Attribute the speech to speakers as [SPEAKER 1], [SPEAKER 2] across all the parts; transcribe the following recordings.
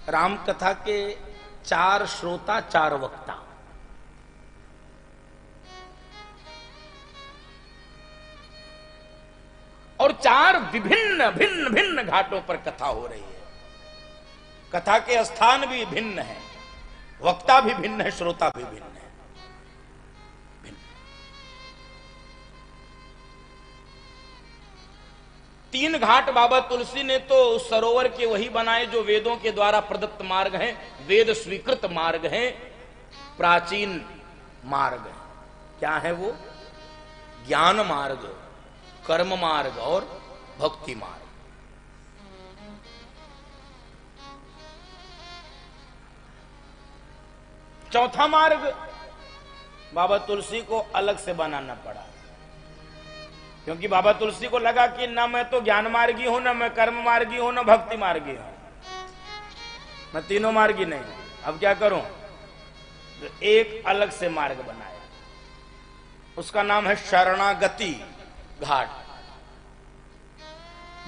[SPEAKER 1] राम कथा के 4 श्रोता 4 वक्ता। और 4 विभिन्न भिन्न भिन्न घाटों पर कथा हो रही है। कथा के स्थान भी भिन्न है, वक्ता भी भिन्न है, श्रोता भी भिन्न है। 3 घाट बाबा तुलसी ने तो सरोवर के वही बनाए जो वेदों के द्वारा प्रदत्त मार्ग हैं, वेद स्वीकृत मार्ग हैं, प्राचीन मार्ग हैं। क्या है वो? ज्ञान मार्ग, कर्म मार्ग और भक्ति मार्ग। चौथा मार्ग बाबा तुलसी को अलग से बनाना पड़ा, क्योंकि बाबा तुलसी को लगा कि ना मैं तो ज्ञान मार्गी हूं, ना मैं कर्म मार्गी हूं, ना भक्ति मार्गी हूं, मैं तीनों मार्गी नहीं हूं। अब क्या करूं? तो एक अलग से मार्ग बनाया, उसका नाम है शरणागति घाट,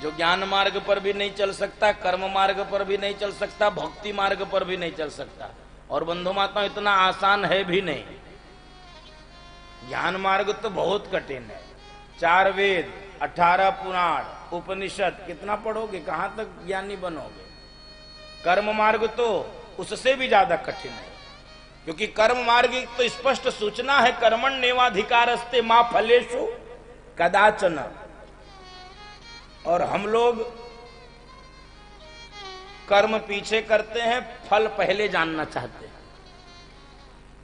[SPEAKER 1] जो ज्ञान मार्ग पर भी नहीं चल सकता, कर्म मार्ग पर भी नहीं चल सकता, भक्ति मार्ग पर भी नहीं चल सकता। और बंधु माता इतना आसान है भी नहीं। ज्ञान मार्ग तो बहुत कठिन है। 4 वेद, 18 पुराण, उपनिषद, कितना पढ़ोगे, कहां तक ज्ञानी बनोगे? कर्म मार्ग तो उससे भी ज्यादा कठिन है, क्योंकि कर्म मार्ग तो स्पष्ट सूचना है, कर्मण्येवाधिकारस्ते मा फलेषु कदाचन। और हम लोग कर्म पीछे करते हैं, फल पहले जानना चाहते हैं।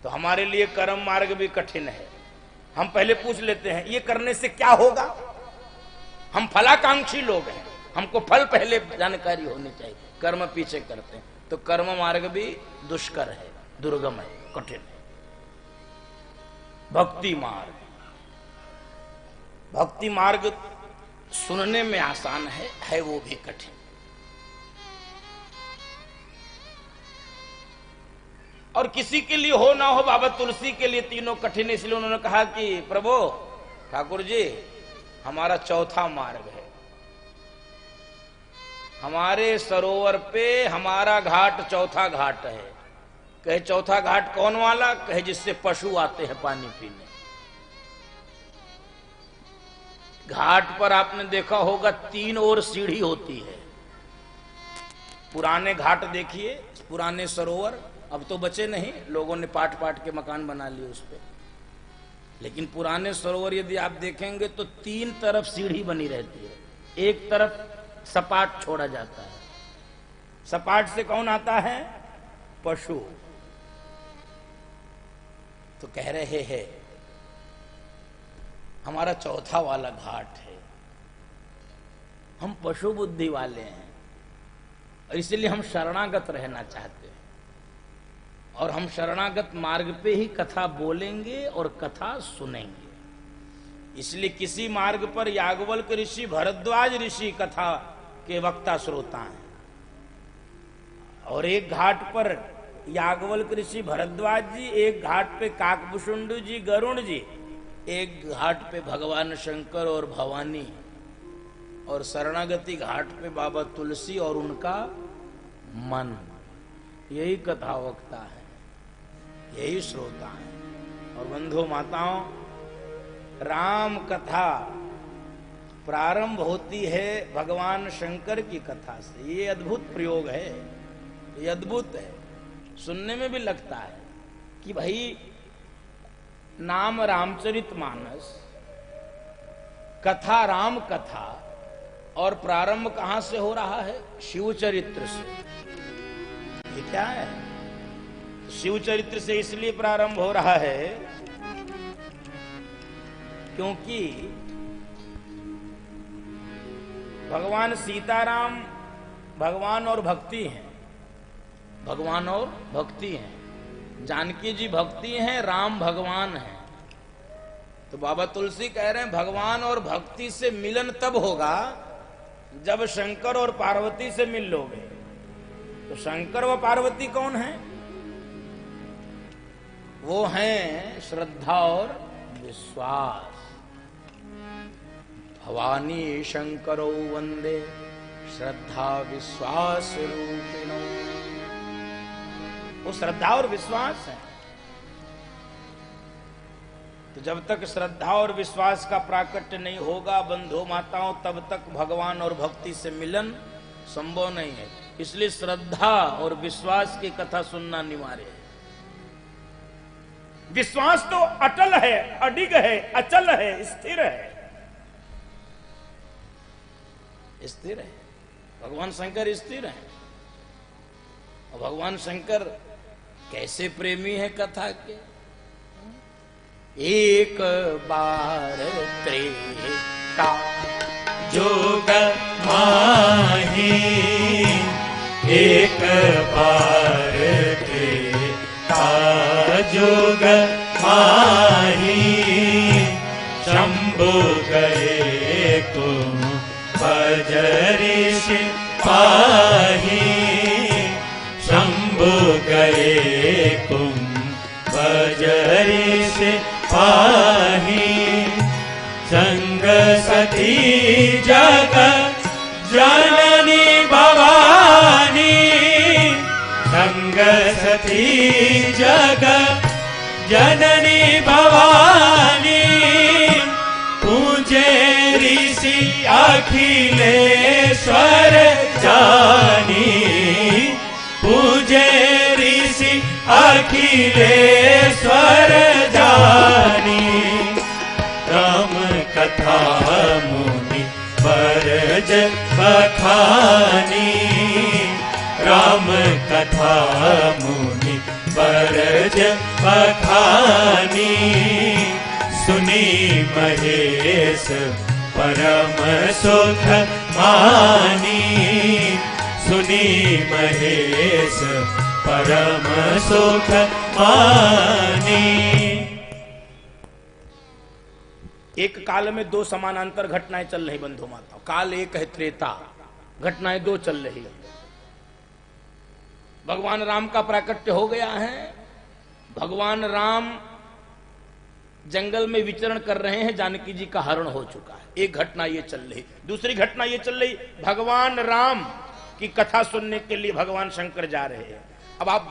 [SPEAKER 1] तो हमारे लिए कर्म मार्ग भी कठिन है। हम पहले पूछ लेते हैं ये करने से क्या होगा। हम फलाकांक्षी लोग हैं, हमको फल पहले जानकारी होनी चाहिए, कर्म पीछे करते हैं। तो कर्म मार्ग भी दुष्कर है, दुर्गम है, कठिन है। भक्ति मार्ग, भक्ति मार्ग सुनने में आसान है वो भी कठिन। और किसी के लिए हो ना हो, बाबा तुलसी के लिए तीनों कठिन। इसलिए उन्होंने कहा कि प्रभु ठाकुर जी, हमारा चौथा मार्ग है। हमारे सरोवर पे हमारा घाट चौथा घाट है। कहे चौथा घाट कौन वाला? कहे जिससे पशु आते हैं पानी पीने। घाट पर आपने देखा होगा 3 ओर सीढ़ी होती है। पुराने घाट देखिए, पुराने सरोवर अब तो बचे नहीं, लोगों ने पाट पाट के मकान बना लिए उस पे। लेकिन पुराने सरोवर यदि आप देखेंगे तो 3 तरफ सीढ़ी बनी रहती है, एक तरफ सपाट छोड़ा जाता है। सपाट से कौन आता है? पशु। तो कह रहे हैं हमारा चौथा वाला घाट है, हम पशु बुद्धि वाले हैं, और इसलिए हम शरणागत रहना चाहते हैं। और हम शरणागत मार्ग पे ही कथा बोलेंगे और कथा सुनेंगे। इसलिए किसी मार्ग पर याज्ञवल्क्य ऋषि, भरद्वाज ऋषि कथा के वक्ता श्रोता हैं, और एक घाट पर याज्ञवल्क्य ऋषि भरद्वाज जी, एक घाट पे काकभूषुंड जी, गरुण जी, एक घाट पे भगवान शंकर और भवानी, और शरणागति घाट पे बाबा तुलसी और उनका मन। यही कथा वक्ता है, यही श्रोता है। और बंधु माताओं, राम कथा प्रारंभ होती है भगवान शंकर की कथा से। ये अद्भुत प्रयोग है, ये अद्भुत है। सुनने में भी लगता है कि भाई नाम रामचरितमानस, कथा राम कथा, और प्रारंभ कहां से हो रहा है? शिव चरित्र से। ये क्या है? शिव चरित्र से इसलिए प्रारंभ हो रहा है क्योंकि भगवान सीताराम भगवान और भक्ति हैं, भगवान और भक्ति हैं। जानकी जी भक्ति हैं, राम भगवान हैं। तो बाबा तुलसी कह रहे हैं भगवान और भक्ति से मिलन तब होगा जब शंकर और पार्वती से मिल लोगे। तो शंकर व पार्वती कौन है? वो हैं श्रद्धा और विश्वास। भवानी शंकरो वंदे श्रद्धा विश्वास रूपिणो। वो श्रद्धा और विश्वास है। तो जब तक श्रद्धा और विश्वास का प्राकट्य नहीं होगा बंधु माताओं, तब तक भगवान और भक्ति से मिलन संभव नहीं है। इसलिए श्रद्धा और विश्वास की कथा सुनना अनिवार्य है। विश्वास तो अटल है, अडिग है, अचल है, स्थिर है, स्थिर है। भगवान शंकर स्थिर है। और भगवान शंकर कैसे प्रेमी है कथा के। एक बार त्रेता
[SPEAKER 2] जोग माही, एक बार त्रेता जोग माही, शंभु गए को बजरिश पाही, शंभु गए कुम बजरिश पाही, संग सती जग जननी भवानी, संग सती जग जननी भवानी, पूजे ऋषि अखिलेश्वर जानी, पूजे ऋषि अखिलेश्वर जानी, राम कथा मुनि बरज बखानी, राम कथा मुनि बरज बखानी, सुनी महेश परम सुख मानी, सुनी महेश परम सुख मानी।
[SPEAKER 1] एक काल में दो समानांतर घटनाएं चल रही बंधु माताओं। काल एक है त्रेता, घटनाएं दो चल रही है। भगवान राम का प्राकट्य हो गया है। भगवान राम जंगल में विचरण कर रहे हैं, जानकी जी का हरण हो चुका है। एक घटना ये चल रही। दूसरी घटना ये चल रही, भगवान राम की कथा सुनने के लिए भगवान शंकर जा रहे हैं। अब आप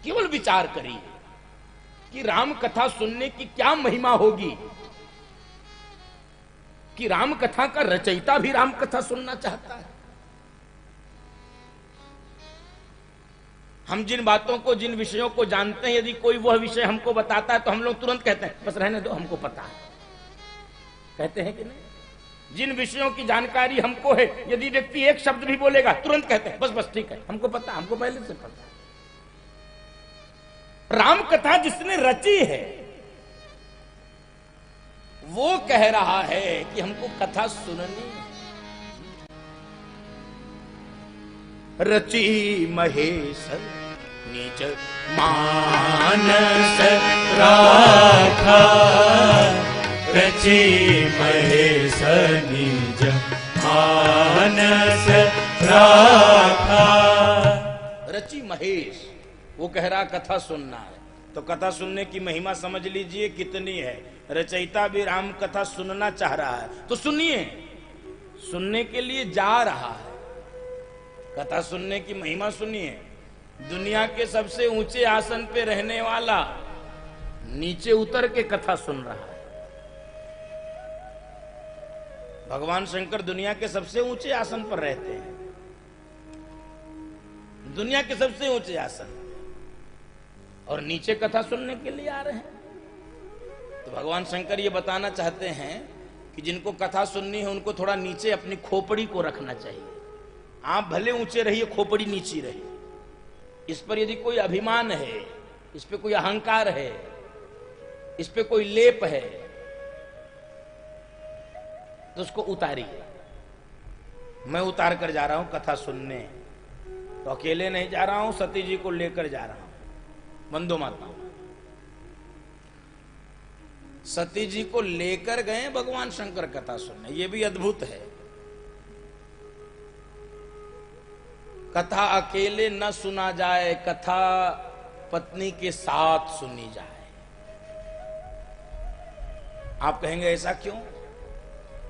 [SPEAKER 1] केवल विचार करिए कि राम कथा सुनने की क्या महिमा होगी कि राम कथा का रचयिता भी राम कथा सुनना चाहता है। हम जिन बातों को, जिन विषयों को जानते हैं, यदि कोई वह विषय हमको बताता है तो हम लोग तुरंत कहते हैं बस रहने दो, हमको पता है। कहते हैं कि नहीं? जिन विषयों की जानकारी हमको है, यदि व्यक्ति एक शब्द भी बोलेगा तुरंत कहते हैं बस बस ठीक है, हमको पता, हमको पहले से पता है। राम कथा जिसने रची है वो कह रहा है कि हमको कथा सुननी है। रची महेश निज
[SPEAKER 2] मानस राखा, रची महेश निज मानस राखा।
[SPEAKER 1] रची महेश, वो कह रहा कथा सुनना है। तो कथा सुनने की महिमा समझ लीजिए कितनी है। रचयिता भी राम कथा सुनना चाह रहा है, तो सुनिए, सुनने के लिए जा रहा है। कथा सुनने की महिमा सुनिए। दुनिया के सबसे ऊंचे आसन पे रहने वाला नीचे उतर के कथा सुन रहा है। भगवान शंकर दुनिया के सबसे ऊंचे आसन पर रहते हैं, दुनिया के सबसे ऊंचे आसन, और नीचे कथा सुनने के लिए आ रहे हैं। तो भगवान शंकर ये बताना चाहते हैं कि जिनको कथा सुननी है उनको थोड़ा नीचे अपनी खोपड़ी को रखना चाहिए। आप भले ऊंचे रहिए, खोपड़ी नीची रहे। इस पर यदि कोई अभिमान है, इस पे कोई अहंकार है, इस पे कोई लेप है, तो उसको उतारिए। मैं उतार कर जा रहा हूं कथा सुनने, तो अकेले नहीं जा रहा हूं, सती जी को लेकर जा रहा हूं। बंधु माता, सती जी को लेकर गए भगवान शंकर कथा सुनने। ये भी अद्भुत है। कथा अकेले न सुना जाए, कथा पत्नी के साथ सुनी जाए। आप कहेंगे ऐसा क्यों?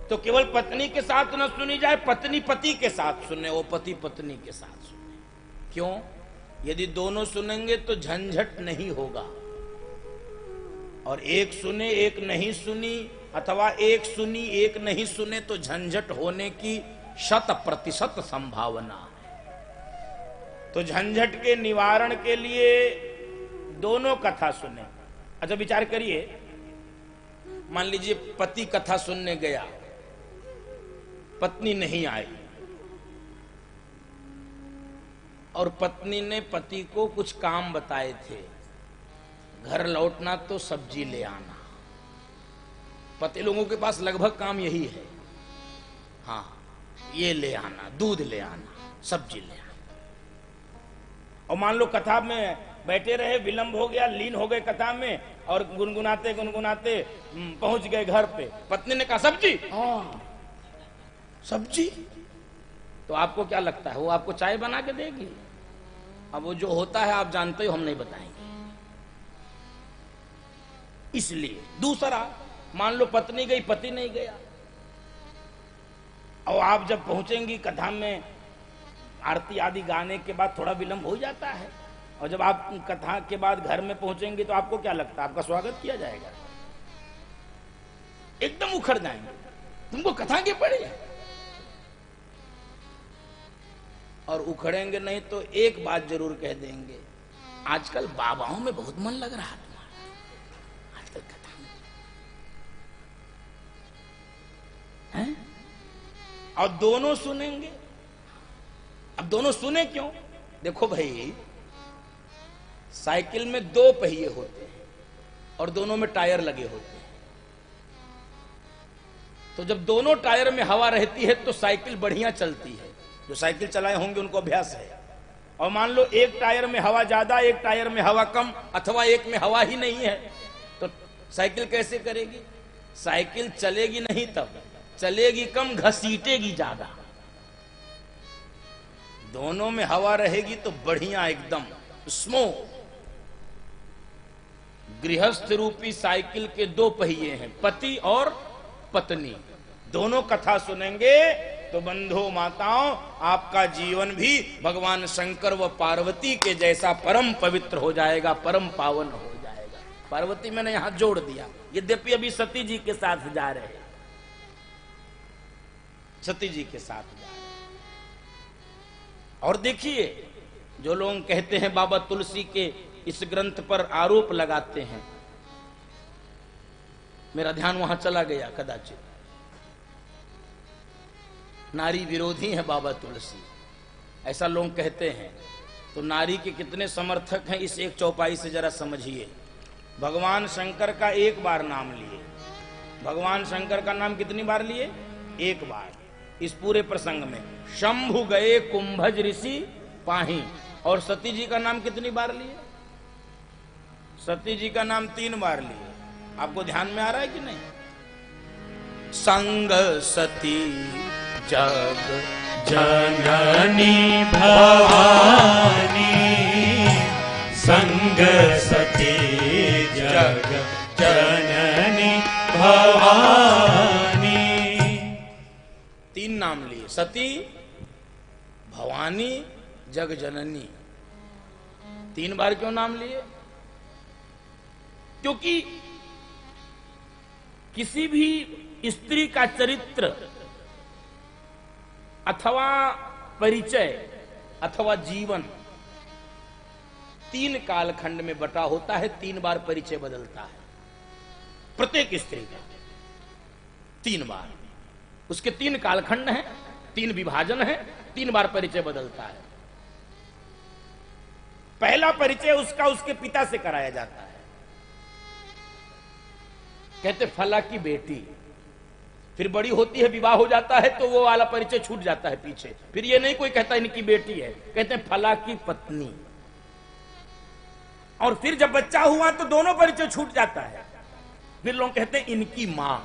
[SPEAKER 1] तो केवल पत्नी के साथ न सुनी जाए, पत्नी पति के साथ सुने, वो पति पत्नी के साथ सुने। क्यों? यदि दोनों सुनेंगे तो झंझट नहीं होगा, और एक सुने एक नहीं सुनी, अथवा एक सुनी एक नहीं सुने तो झंझट होने की 100% संभावना है। तो झंझट के निवारण के लिए दोनों कथा सुने। अच्छा विचार करिए, मान लीजिए पति कथा सुनने गया, पत्नी नहीं आई, और पत्नी ने पति को कुछ काम बताए थे, घर लौटना तो सब्जी ले आना। पति लोगों के पास लगभग काम यही है, हाँ ये ले आना, दूध ले आना, सब्जी ले आना। और मान लो कथा में बैठे रहे, विलंब हो गया, लीन हो गए कथा में, और गुनगुनाते गुनगुनाते पहुंच गए घर पे। पत्नी ने कहा सब्जी, हाँ सब्जी। तो आपको क्या लगता है, वो आपको चाय बना के देगी? अब वो जो होता है आप जानते हो, हम नहीं बताएंगे। इसलिए दूसरा, मान लो पत्नी गई, पति नहीं गया, और आप जब पहुंचेंगी कथा में, आरती आदि गाने के बाद थोड़ा विलंब हो जाता है, और जब आप कथा के बाद घर में पहुंचेंगे तो आपको क्या लगता है, आपका स्वागत किया जाएगा? एकदम उखड़ जाएंगे, तुमको कथा के पड़ी है। और उखड़ेंगे नहीं तो एक बात जरूर कह देंगे, आजकल बाबाओं में बहुत मन लग रहा तुम्हारा, आजकल कथा में है? और दोनों सुनेंगे। अब दोनों सुने क्यों? देखो भाई, साइकिल में 2 पहिए होते हैं और दोनों में टायर लगे होते हैं। तो जब दोनों टायर में हवा रहती है तो साइकिल बढ़िया चलती है। जो साइकिल चलाए होंगे उनको अभ्यास है। और मान लो एक टायर में हवा ज्यादा, एक टायर में हवा कम, अथवा एक में हवा ही नहीं है, तो साइकिल कैसे करेगी? साइकिल चलेगी नहीं, तब चलेगी कम, घसीटेगी ज्यादा। दोनों में हवा रहेगी तो बढ़िया एकदम स्मूथ। गृहस्थ रूपी साइकिल के 2 पहिए हैं, पति और पत्नी। दोनों कथा सुनेंगे तो बंधु माताओं, आपका जीवन भी भगवान शंकर व पार्वती के जैसा परम पवित्र हो जाएगा, परम पावन हो जाएगा। पार्वती मैंने यहां जोड़ दिया, यद्यपि अभी सती जी के साथ जा रहे हैं, सती जी के साथ जा रहे हैं। और देखिए, जो लोग कहते हैं बाबा तुलसी के इस ग्रंथ पर आरोप लगाते हैं, मेरा ध्यान वहां चला गया, कदाचित नारी विरोधी है बाबा तुलसी, ऐसा लोग कहते हैं। तो नारी के कितने समर्थक हैं, इस एक चौपाई से जरा समझिए। भगवान शंकर का 1 बार नाम लिए, भगवान शंकर का नाम कितनी बार लिए? 1 बार। इस पूरे प्रसंग में शंभु गए कुंभज ऋषि पाही, और सती जी का नाम कितनी बार लिए? सती जी का नाम 3 बार लिए। आपको ध्यान में आ रहा है कि नहीं? संग सती जग
[SPEAKER 2] जननी भवानी, संग सती जग जननी भवानी।
[SPEAKER 1] 3 नाम लिए, सती, भवानी, जग जननी। 3 बार क्यों नाम लिए? क्योंकि किसी भी स्त्री का चरित्र अथवा परिचय अथवा जीवन 3 कालखंड में बटा होता है, 3 बार परिचय बदलता है प्रत्येक स्त्री का, 3 बार। उसके 3 कालखंड हैं, 3 विभाजन हैं, 3 बार परिचय बदलता है। पहला परिचय उसका उसके पिता से कराया जाता है, कहते फला की बेटी। फिर बड़ी होती है, विवाह हो जाता है, तो वो वाला परिचय छूट जाता है पीछे। फिर ये नहीं कोई कहता इनकी बेटी है, कहते हैं फला की पत्नी। और फिर जब बच्चा हुआ तो दोनों परिचय छूट जाता है, फिर लोग कहते हैं इनकी मां।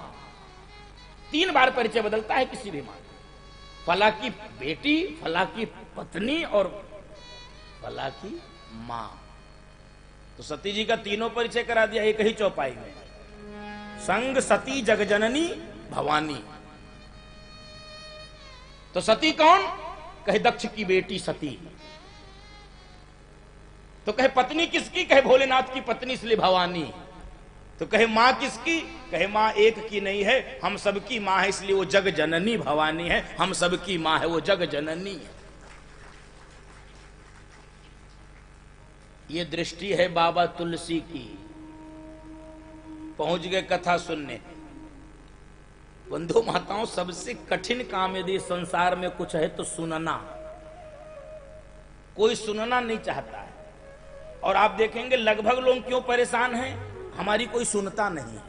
[SPEAKER 1] 3 बार परिचय बदलता है किसी भी मां, फला की बेटी, फला की पत्नी और फला की मां। तो सती जी का तीनों परिचय करा दिया एक ही चौपाई में। संग सती जगजननी भवानी। तो सती कौन? कहे दक्ष की बेटी सती। तो कहे पत्नी किसकी? कहे भोलेनाथ की पत्नी इसलिए भवानी। तो कहे मां किसकी? कहे मां एक की नहीं है, हम सबकी मां है, इसलिए वो जग जननी भवानी है। हम सबकी मां है, वो जग जननी है। ये दृष्टि है बाबा तुलसी की। पहुंच गए कथा सुनने। बंधु माताओं, सबसे कठिन काम यदि संसार में कुछ है तो सुनना। कोई सुनना नहीं चाहता है। और आप देखेंगे लगभग लोग क्यों परेशान हैं? हमारी कोई सुनता नहीं है।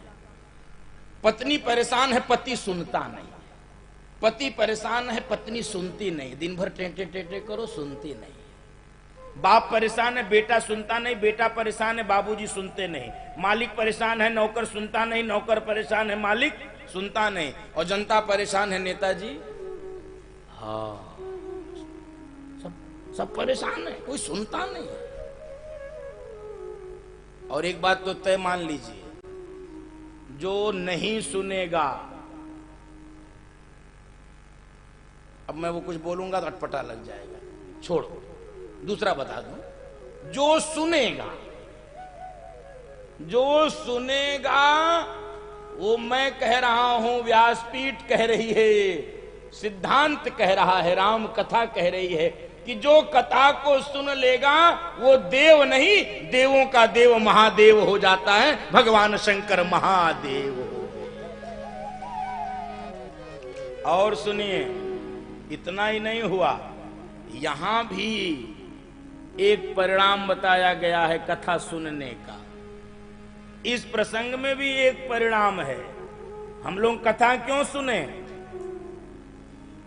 [SPEAKER 1] पत्नी परेशान है, पति सुनता नहीं। पति परेशान है, पत्नी सुनती नहीं। दिन भर टेंटे टेंटे करो, सुनती नहीं। बाप परेशान है, बेटा सुनता नहीं। बेटा परेशान है, बाबूजी सुनते नहीं। मालिक परेशान है, नौकर सुनता नहीं। नौकर परेशान है, मालिक सुनता नहीं। और जनता परेशान है, नेताजी। हाँ, सब परेशान है, कोई सुनता नहीं। और एक बात तो तय मान लीजिए, जो नहीं सुनेगा, अब मैं वो कुछ बोलूंगा तो अटपटा लग जाएगा, छोड़ो, दूसरा बता दूं। जो सुनेगा, जो सुनेगा, वो मैं कह रहा हूं, व्यासपीठ कह रही है, सिद्धांत कह रहा है, राम कथा कह रही है कि जो कथा को सुन लेगा वो देव नहीं, देवों का देव महादेव हो जाता है। भगवान शंकर महादेव हो गए। और सुनिए, इतना ही नहीं हुआ, यहां भी एक परिणाम बताया गया है कथा सुनने का। इस प्रसंग में भी एक परिणाम है। हम लोग कथा क्यों सुने?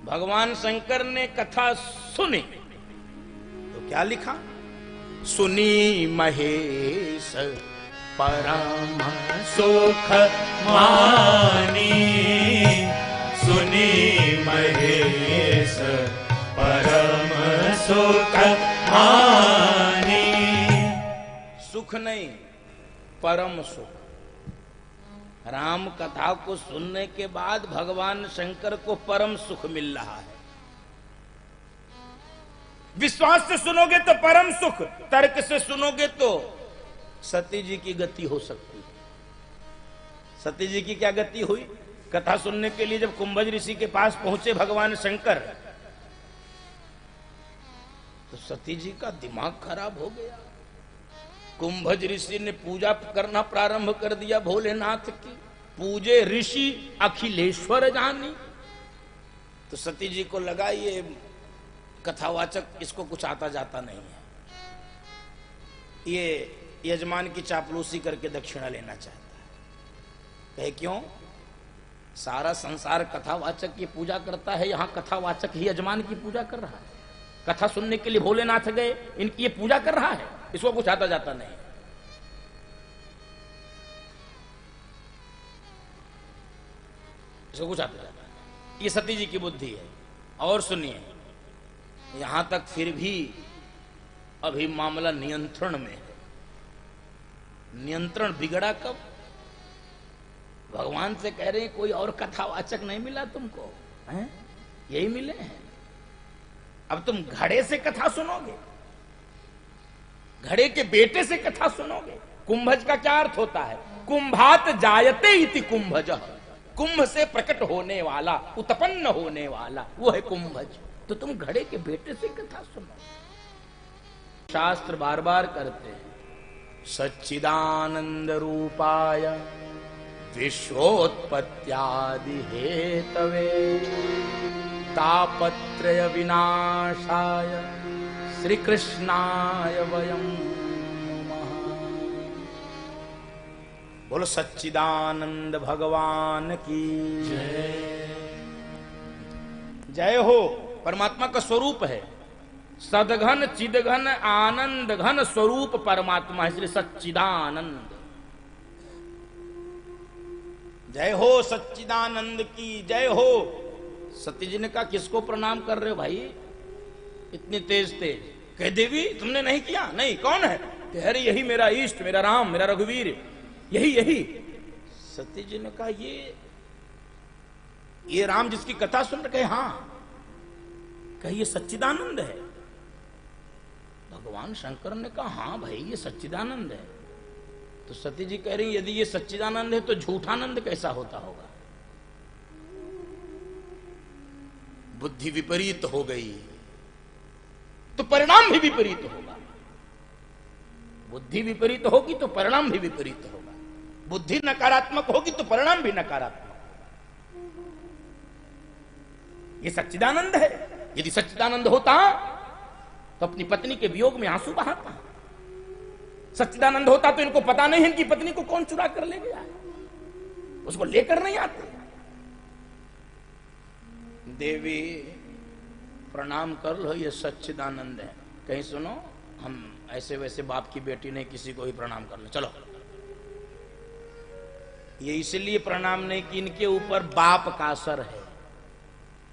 [SPEAKER 1] भगवान शंकर ने कथा सुनी तो क्या लिखा? सुनी महेश परम
[SPEAKER 2] सुख मानी, सुनी महेश परम सुख मानी।
[SPEAKER 1] सुख नहीं, परम सुख। राम कथा को सुनने के बाद भगवान शंकर को परम सुख मिल रहा है। विश्वास से सुनोगे तो परम सुख, तर्क से सुनोगे तो सती जी की गति हो सकती है। सती जी की क्या गति हुई? कथा सुनने के लिए जब कुंभज ऋषि के पास पहुंचे भगवान शंकर, तो सती जी का दिमाग खराब हो गया। कुंभज ऋषि ने पूजा करना प्रारंभ कर दिया भोलेनाथ की। पूजे ऋषि अखिलेश्वर जानी। तो सती जी को लगा ये कथावाचक, इसको कुछ आता जाता नहीं है, ये यजमान की चापलूसी करके दक्षिणा लेना चाहता है। कहे क्यों? सारा संसार कथावाचक की पूजा करता है, यहां कथावाचक ही यजमान की पूजा कर रहा है। कथा सुनने के लिए भोलेनाथ गए, इनकी ये पूजा कर रहा है, इसको कुछ आता जाता नहीं। इसको कुछ आता जाता नहीं। ये सती जी की बुद्धि है। और सुनिए, यहां तक फिर भी अभी मामला नियंत्रण में है। नियंत्रण बिगड़ा कब? भगवान से कह रहे हैं कोई और कथावाचक नहीं मिला तुमको, हैं? यही मिले हैं। अब तुम घड़े से कथा सुनोगे, घड़े के बेटे से कथा सुनोगे। कुंभज का क्या अर्थ होता है? कुंभात जायते इति कुंभज। कुंभ से प्रकट होने वाला, उत्पन्न होने वाला, वो है कुंभज। तो तुम घड़े के बेटे से कथा सुनो। शास्त्र बार बार करते हैं, सच्चिदानंद रूपाय विश्वोत्पत्त्यादि हेतवे तापत्रय विनाशाय श्री कृष्णाय वयं नमः। बोलो सच्चिदानंद भगवान की जय हो। परमात्मा का स्वरूप है सदघन चिदघन आनंद घन स्वरूप परमात्मा है, इसलिए सच्चिदानंद। जय हो सच्चिदानंद की जय हो। सती जी ने कहा किसको प्रणाम कर रहे हो भाई, इतनी तेज तेज? कह देवी तुमने नहीं किया? नहीं, कौन है? कह रही यही मेरा इष्ट, मेरा राम, मेरा रघुवीर, यही यही। सती जी ने कहा ये राम जिसकी कथा सुन रहे? हाँ। कहिए सच्चिदानंद है। भगवान शंकर ने कहा हाँ भाई ये सच्चिदानंद है। तो सती जी कह रही यदि ये सच्चिदानंद है तो झूठानंद कैसा होता होगा? बुद्धि विपरीत हो गई तो परिणाम भी विपरीत होगा। बुद्धि विपरीत होगी तो परिणाम भी विपरीत होगा। बुद्धि नकारात्मक होगी तो परिणाम भी नकारात्मक होगा। ये सच्चिदानंद है। यदि सच्चिदानंद होता तो अपनी पत्नी के वियोग में आंसू बहाता। सच्चिदानंद होता तो इनको पता नहीं है इनकी पत्नी को कौन चुरा कर ले गया, उसको लेकर नहीं आते। देवी प्रणाम कर लो, ये सच्चिदानंद है। कहीं सुनो, हम ऐसे वैसे बाप की बेटी नहीं, किसी को भी प्रणाम कर लो। चलो, ये इसलिए प्रणाम नहीं कि इनके ऊपर बाप का असर है,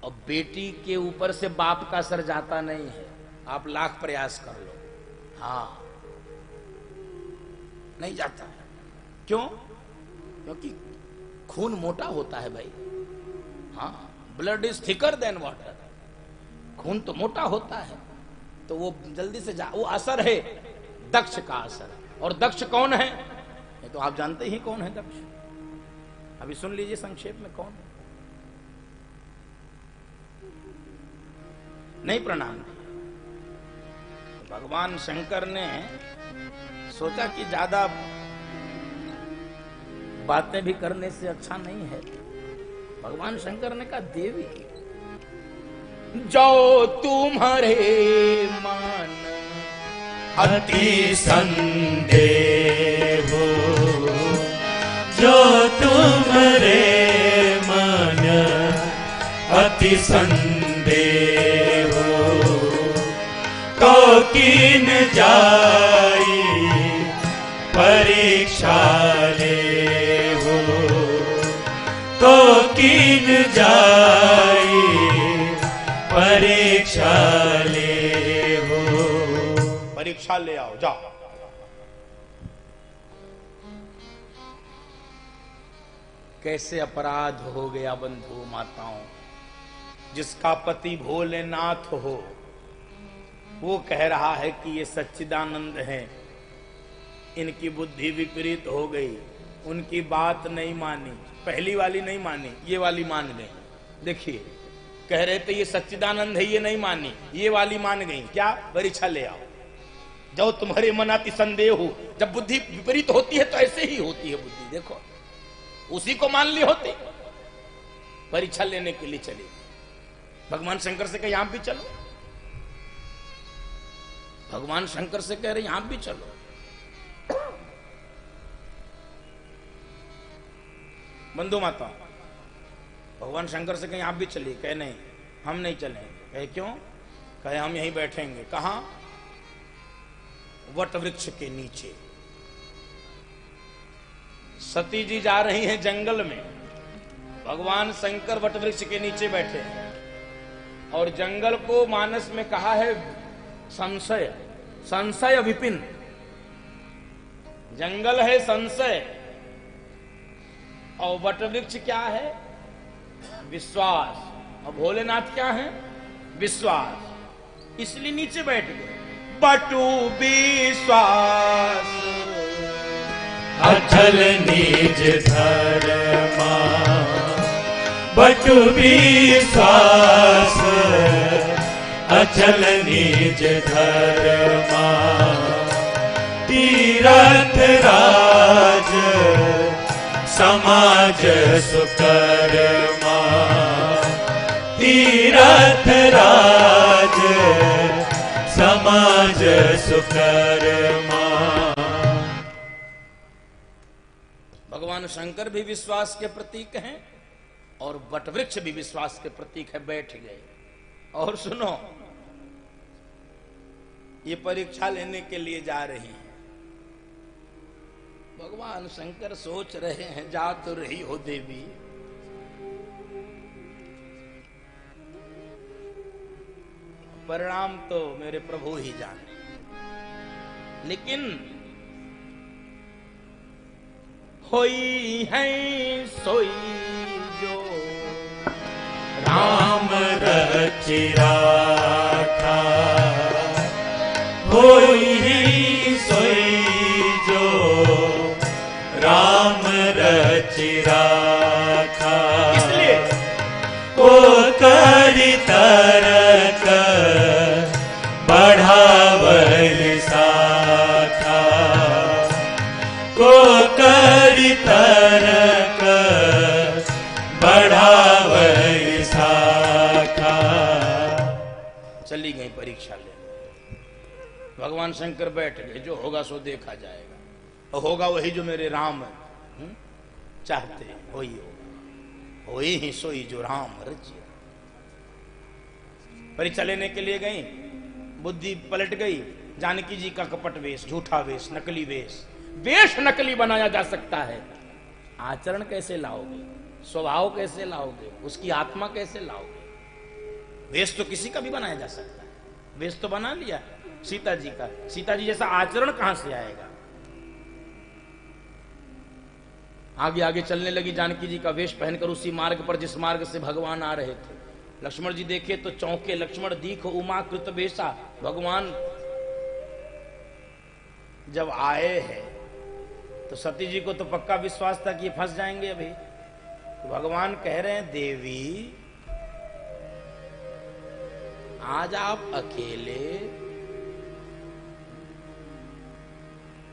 [SPEAKER 1] और बेटी के ऊपर से बाप का असर जाता नहीं है। आप लाख प्रयास कर लो, हाँ नहीं जाता है। क्यों? क्योंकि खून मोटा होता है भाई। हाँ, blood is thicker than water. खून तो मोटा होता है, तो वो जल्दी से वो असर है दक्ष का असर। और दक्ष कौन है? ये तो आप जानते ही कौन है दक्ष। अभी सुन लीजिए संक्षेप में कौन है। नहीं प्रणाम। भगवान शंकर ने सोचा कि ज्यादा बातें भी करने से अच्छा नहीं है। भगवान शंकर ने कहा देवी जो तुम्हारे मन
[SPEAKER 2] अति संदेह हो, जो तुम्हारे मन अति संदेह हो, तो कीन जाई परीक्षा ले हो, तो कीन जाई परीक्षा ले हो।
[SPEAKER 1] परीक्षा ले आओ, जाओ। कैसे अपराध हो गया बंधु माताओं। जिसका पति भोलेनाथ हो वो कह रहा है कि ये सच्चिदानंद है, इनकी बुद्धि विपरीत हो गई, उनकी बात नहीं मानी। पहली वाली नहीं मानी, ये वाली मान गई। देखिए, कह रहे थे ये सच्चिदानंद है, ये नहीं मानी, ये वाली मान गई। क्या? परीक्षा ले आओ। जो तुम्हारे मन अति संदेह हो, जब बुद्धि विपरीत होती है तो ऐसे ही होती है बुद्धि। देखो, उसी को मान ली होती, परीक्षा लेने के लिए चली। भगवान शंकर से कहे आप भी चलो। भगवान शंकर से कह रहे आप भी चलो। बंधु माता, भगवान शंकर से कहीं आप भी चलिए। कहे नहीं, हम नहीं चलेंगे। कहे क्यों? कहे हम यहीं बैठेंगे। कहां? वट वृक्ष के नीचे। सती जी जा रही हैं जंगल में, भगवान शंकर वट वृक्ष के नीचे बैठे हैं। और जंगल को मानस में कहा है संशय, संशय विपिन। जंगल है संशय, और वट वृक्ष क्या है? विश्वास। और भोलेनाथ क्या है? विश्वास। इसलिए नीचे बैठ गए। बटु विश्वास
[SPEAKER 2] अचल निज धर्मा, बटु विश्वास अचल निज धर्मा, तीरथ राज समाज सुकर्मा, तीरथ राज समाज सुकर्मा।
[SPEAKER 1] भगवान शंकर भी विश्वास के प्रतीक हैं और वटवृक्ष भी विश्वास के प्रतीक है। बैठ गए। और सुनो, ये परीक्षा लेने के लिए जा रही है। भगवान शंकर सोच रहे हैं जा तो रही हो देवी, परिणाम तो मेरे प्रभु ही जाने, लेकिन होई है सोई जो
[SPEAKER 2] राम रचि राखा, होई सोई जो राम रचि राखा।
[SPEAKER 1] इसलिए
[SPEAKER 2] को करि तरक बढ़ावल साखा। को करि तरक बढ़ावल साखा।
[SPEAKER 1] चली गई परीक्षा लेने। भगवान शंकर बैठ गए, जो होगा सो देखा जाएगा, और होगा वही जो मेरे राम चाहते हैं, वही होगा। वही ही सोई जो राम रचिया। परीक्षा लेने के लिए गई, बुद्धि पलट गई। जानकी जी का कपट वेश, झूठा वेश, नकली वेश। वेश नकली बनाया जा सकता है, आचरण कैसे लाओगे, स्वभाव कैसे लाओगे, उसकी आत्मा कैसे लाओगे। वेश तो किसी का भी बनाया जा सकता है, वेश तो बना लिया सीता जी का, सीता जी जैसा आचरण कहां से आएगा। आगे आगे चलने लगी, जानकी जी का वेश पहनकर उसी मार्ग पर जिस मार्ग से भगवान आ रहे थे। लक्ष्मण जी देखे तो चौंके, लक्ष्मण दीख उमा कृत बेसा। भगवान जब आए हैं तो सती जी को तो पक्का विश्वास था कि ये फंस जाएंगे अभी। तो भगवान कह रहे हैं, देवी आज आप अकेले।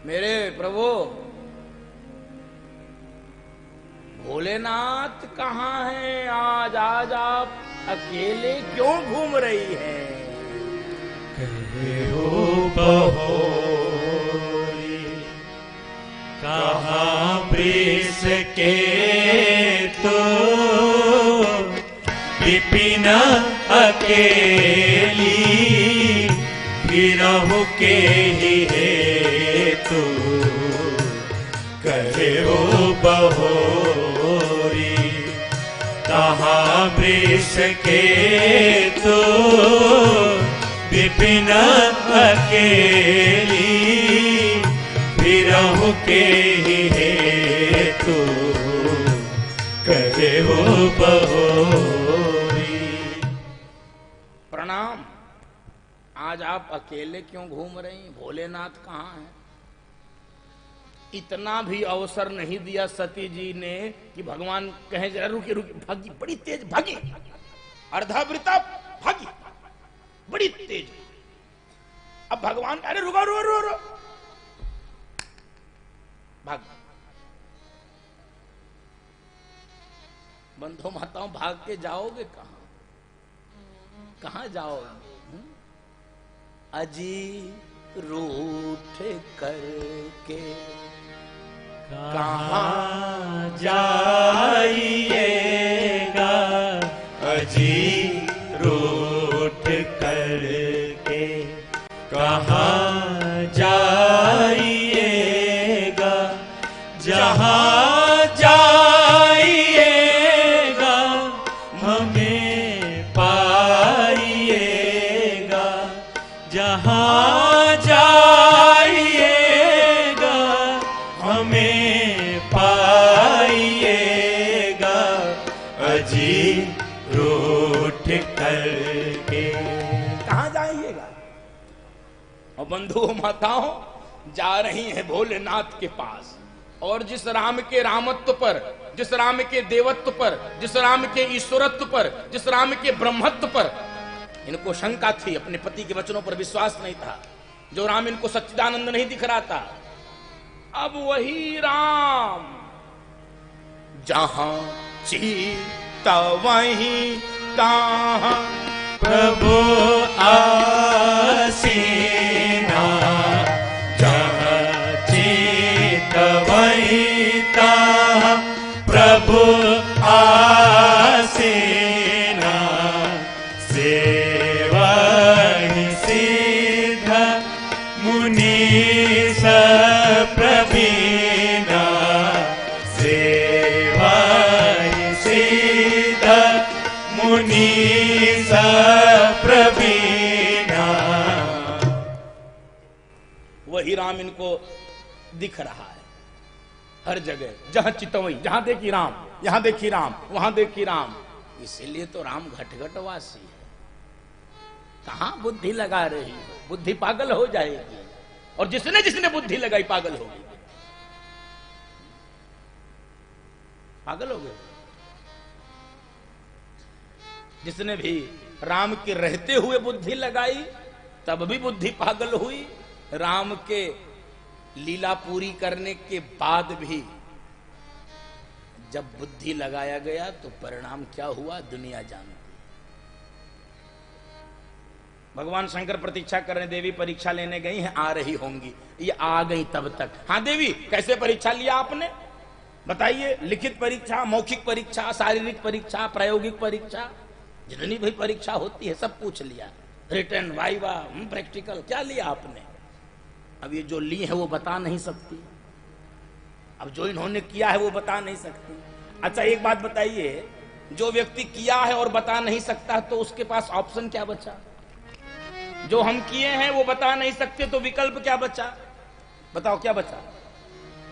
[SPEAKER 1] मेरे प्रभु भोलेनाथ कहाँ हैं? आज आप अकेले क्यों घूम रही हैं?
[SPEAKER 2] कहे हो बहोरी कहाँ वृष के तो विपिन अकेली फिरहु के ही हेतु। कहे हो बहोरी कहाँ वृष के तो विपिन अकेली फिरहु के ही हेतु। कहे हो बहोरी।
[SPEAKER 1] प्रणाम। आज आप अकेले क्यों घूम रही? भोलेनाथ कहाँ हैं? इतना भी अवसर नहीं दिया सती जी ने कि भगवान कहे जरा रुके रुके। भागी, बड़ी तेज भागी, अर्धावृता भागी, बड़ी तेज। अब भगवान अरे रुको रो रो रो भाग। बंधु माताओं, भाग के जाओगे कहां? कहां जाओगे? अजी रूठ करके
[SPEAKER 2] कहाँ जाइएगा? अजी रूठ करके कहाँ जाइएगा? जहाँ जाइएगा हमें पाइएगा। जहाँ जाइएगा हमें पाइएगा। अजी रूठ करके
[SPEAKER 1] कहां जाइएगा? और बंधु माताओं जा रही हैं भोलेनाथ के पास। और जिस राम के रामत्व पर, जिस राम के देवत्व पर, जिस राम के ईश्वरत्व पर, जिस राम के ब्रह्मत्व पर इनको शंका थी, अपने पति के वचनों पर विश्वास नहीं था, जो राम इनको सच्चिदानंद नहीं दिख रहा था, अब वही राम जहां चीता वहीं तहां
[SPEAKER 2] प्रभु आसीना। जहाँ चित वहीं तहाँ प्रभु आसीना। सेवहि सिद्ध मुनीश प्रवीणा। सेवहि सिद्ध मुनीश प्रवीणा।
[SPEAKER 1] वही राम इनको दिख रहा है हर जगह। जहां चितवई, जहां देखी राम, यहां देखी राम, वहां देखी राम। इसीलिए तो राम घट घटवासी है। कहां बुद्धि लगा रही हो? बुद्धि पागल हो जाएगी, और जिसने जिसने बुद्धि लगाई पागल हो गई, पागल हो गए। जिसने भी राम के रहते हुए बुद्धि लगाई तब भी बुद्धि पागल हुई, राम के लीला पूरी करने के बाद भी जब बुद्धि लगाया गया तो परिणाम क्या हुआ दुनिया जानती। भगवान शंकर प्रतीक्षा कर रहे, देवी परीक्षा लेने गई हैं, आ रही होंगी, ये आ गई तब तक। हाँ देवी, कैसे परीक्षा लिया आपने बताइए? लिखित परीक्षा, मौखिक परीक्षा, शारीरिक परीक्षा, प्रायोगिक परीक्षा, जितनी भी परीक्षा होती है सब पूछ लिया, रिटन, वाइवा, प्रैक्टिकल, क्या लिया आपने? अब ये जो ली है वो बता नहीं सकती, अब जो इन्होंने किया है वो बता नहीं सकती। अच्छा एक बात बताइए, जो व्यक्ति किया है और बता नहीं सकता तो उसके पास ऑप्शन क्या बचा? जो हम किए हैं वो बता नहीं सकते तो विकल्प क्या बचा? बताओ क्या बचा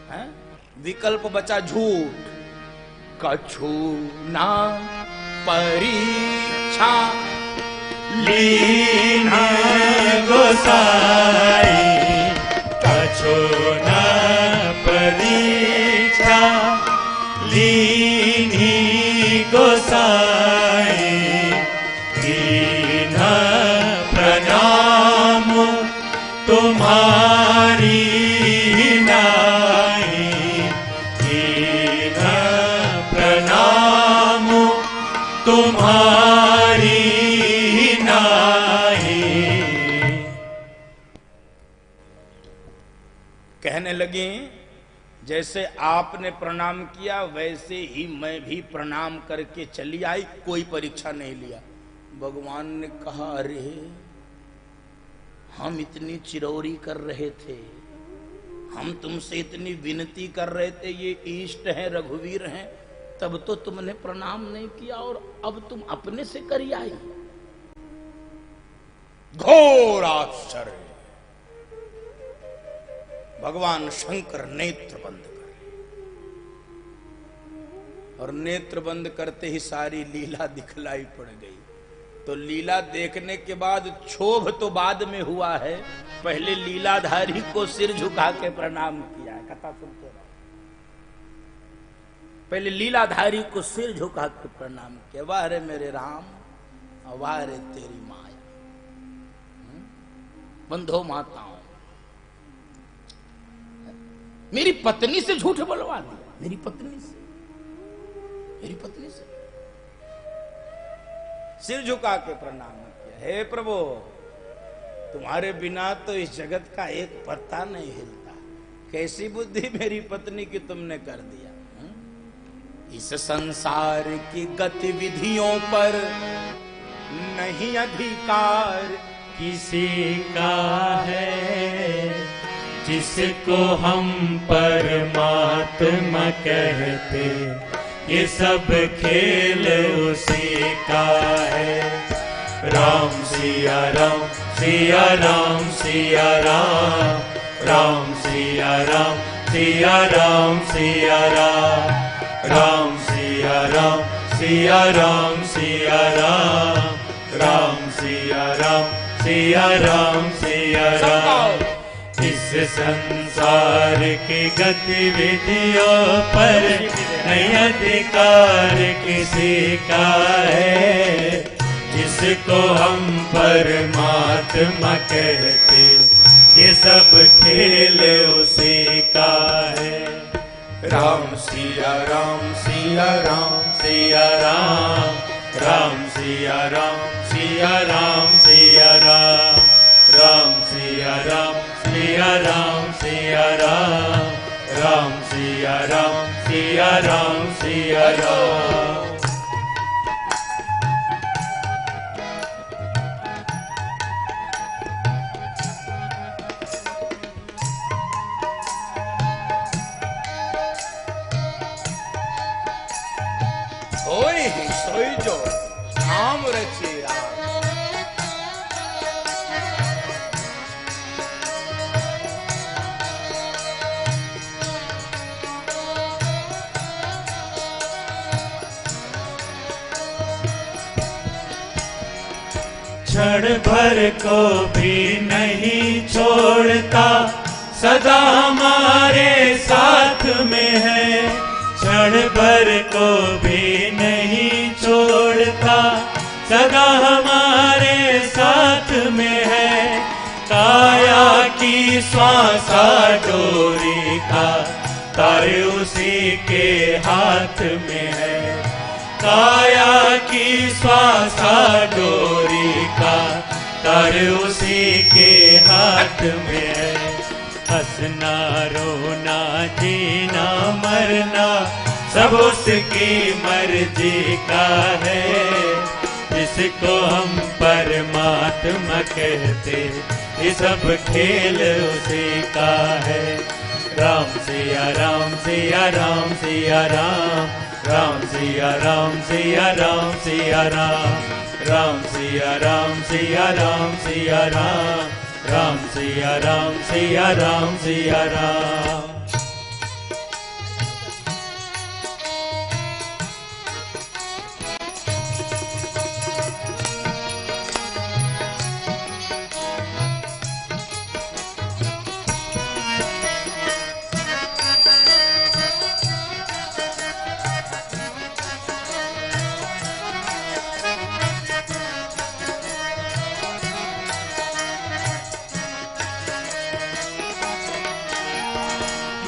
[SPEAKER 1] है? विकल्प बचा झूठ। कछु ना परीक्षा
[SPEAKER 2] लीना गोसाई, कछु न परीक्षा लीनी गोसाई, दीन प्रणाम तुम्हारी नाई, दीन प्रणाम तुम्हारी नाई।
[SPEAKER 1] कहने लगे जैसे आपने प्रणाम किया वैसे ही मैं भी प्रणाम करके चली आई, कोई परीक्षा नहीं लिया। भगवान ने कहा अरे हम इतनी चिरौरी कर रहे थे, हम तुमसे इतनी विनती कर रहे थे, ये इष्ट हैं, रघुवीर हैं, तब तो तुमने प्रणाम नहीं किया और अब तुम अपने से करी आई। घोर आश्चर्य। भगवान शंकर नेत्र बंद कर, और नेत्र बंद करते ही सारी लीला दिखलाई पड़ गई। तो लीला देखने के बाद क्षोभ तो बाद में हुआ है, पहले लीलाधारी को सिर झुका के प्रणाम किया। कथा सुनते रहो, पहले लीलाधारी को सिर झुका के प्रणाम किया। वाह रे मेरे राम, वाह रे तेरी माया। बंधो माताओं, मेरी पत्नी से झूठ बोलवा दिया, मेरी पत्नी से, मेरी पत्नी से सिर झुका के प्रणाम किया। हे प्रभु, तुम्हारे बिना तो इस जगत का एक पत्ता नहीं हिलता, कैसी बुद्धि मेरी पत्नी की तुमने कर दिया। इस संसार की गतिविधियों पर नहीं अधिकार
[SPEAKER 2] किसी का है, जिसको हम परमात्मा कहते, ये सब खेल उसी का है। राम सिया राम, सिया राम सिया राम, राम सिया राम, सिया राम सिया राम, राम सिया राम, सिया राम सिया राम, राम सिया राम, सिया राम सिया राम। इस संसार की गतिविधियों पर नहीं अधिकार किसी का है, जिसको हम परमात्मा कहते, ये सब खेल उसी का है। राम सिया राम, सिया राम सिया राम, राम सिया राम, सिया राम सिया राम, राम सिया राम, सिया राम सिया राम, राम सिया राम, सिया राम सिया राम।
[SPEAKER 1] सोई ही सोई जो राम रचे राम।
[SPEAKER 2] क्षण भर को भी नहीं छोड़ता, सदा हमारे साथ में है। क्षण भर को भी नहीं छोड़ता, सदा हमारे साथ में है। काया की श्वासा डोरी का तार उसी के हाथ में है। काया की श्वासा डोरी का तार उसी के हाथ में है। हंसना रोना जीना मरना सब उसकी मर्जी का है। जिसको हम परमात्मा कहते, ये सब खेल उसी का है। राम सिया राम सिया राम सिया राम, राम सिया राम सिया राम सिया राम, राम सिया राम सिया राम सिया राम, राम सिया राम सिया राम सिया राम।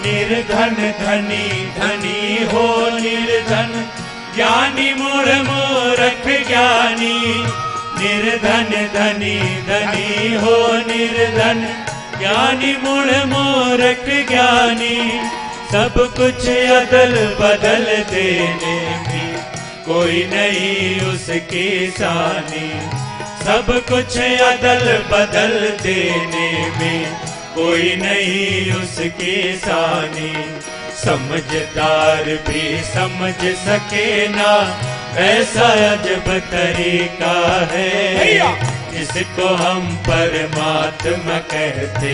[SPEAKER 2] निर्धन धनी धनी हो निर्धन, ज्ञानी मूढ़ मूर्ख ज्ञानी। निर्धन धनी धनी हो निर्धन, ज्ञानी मूढ़ मूर्ख ज्ञानी। सब कुछ अदल बदल देने में कोई नहीं उसकी सानी। सब कुछ अदल बदल देने में कोई नहीं उसकी सानी। समझदार भी समझ सके ना, ऐसा अजब तरीका है। जिसको हम परमात्मा कहते,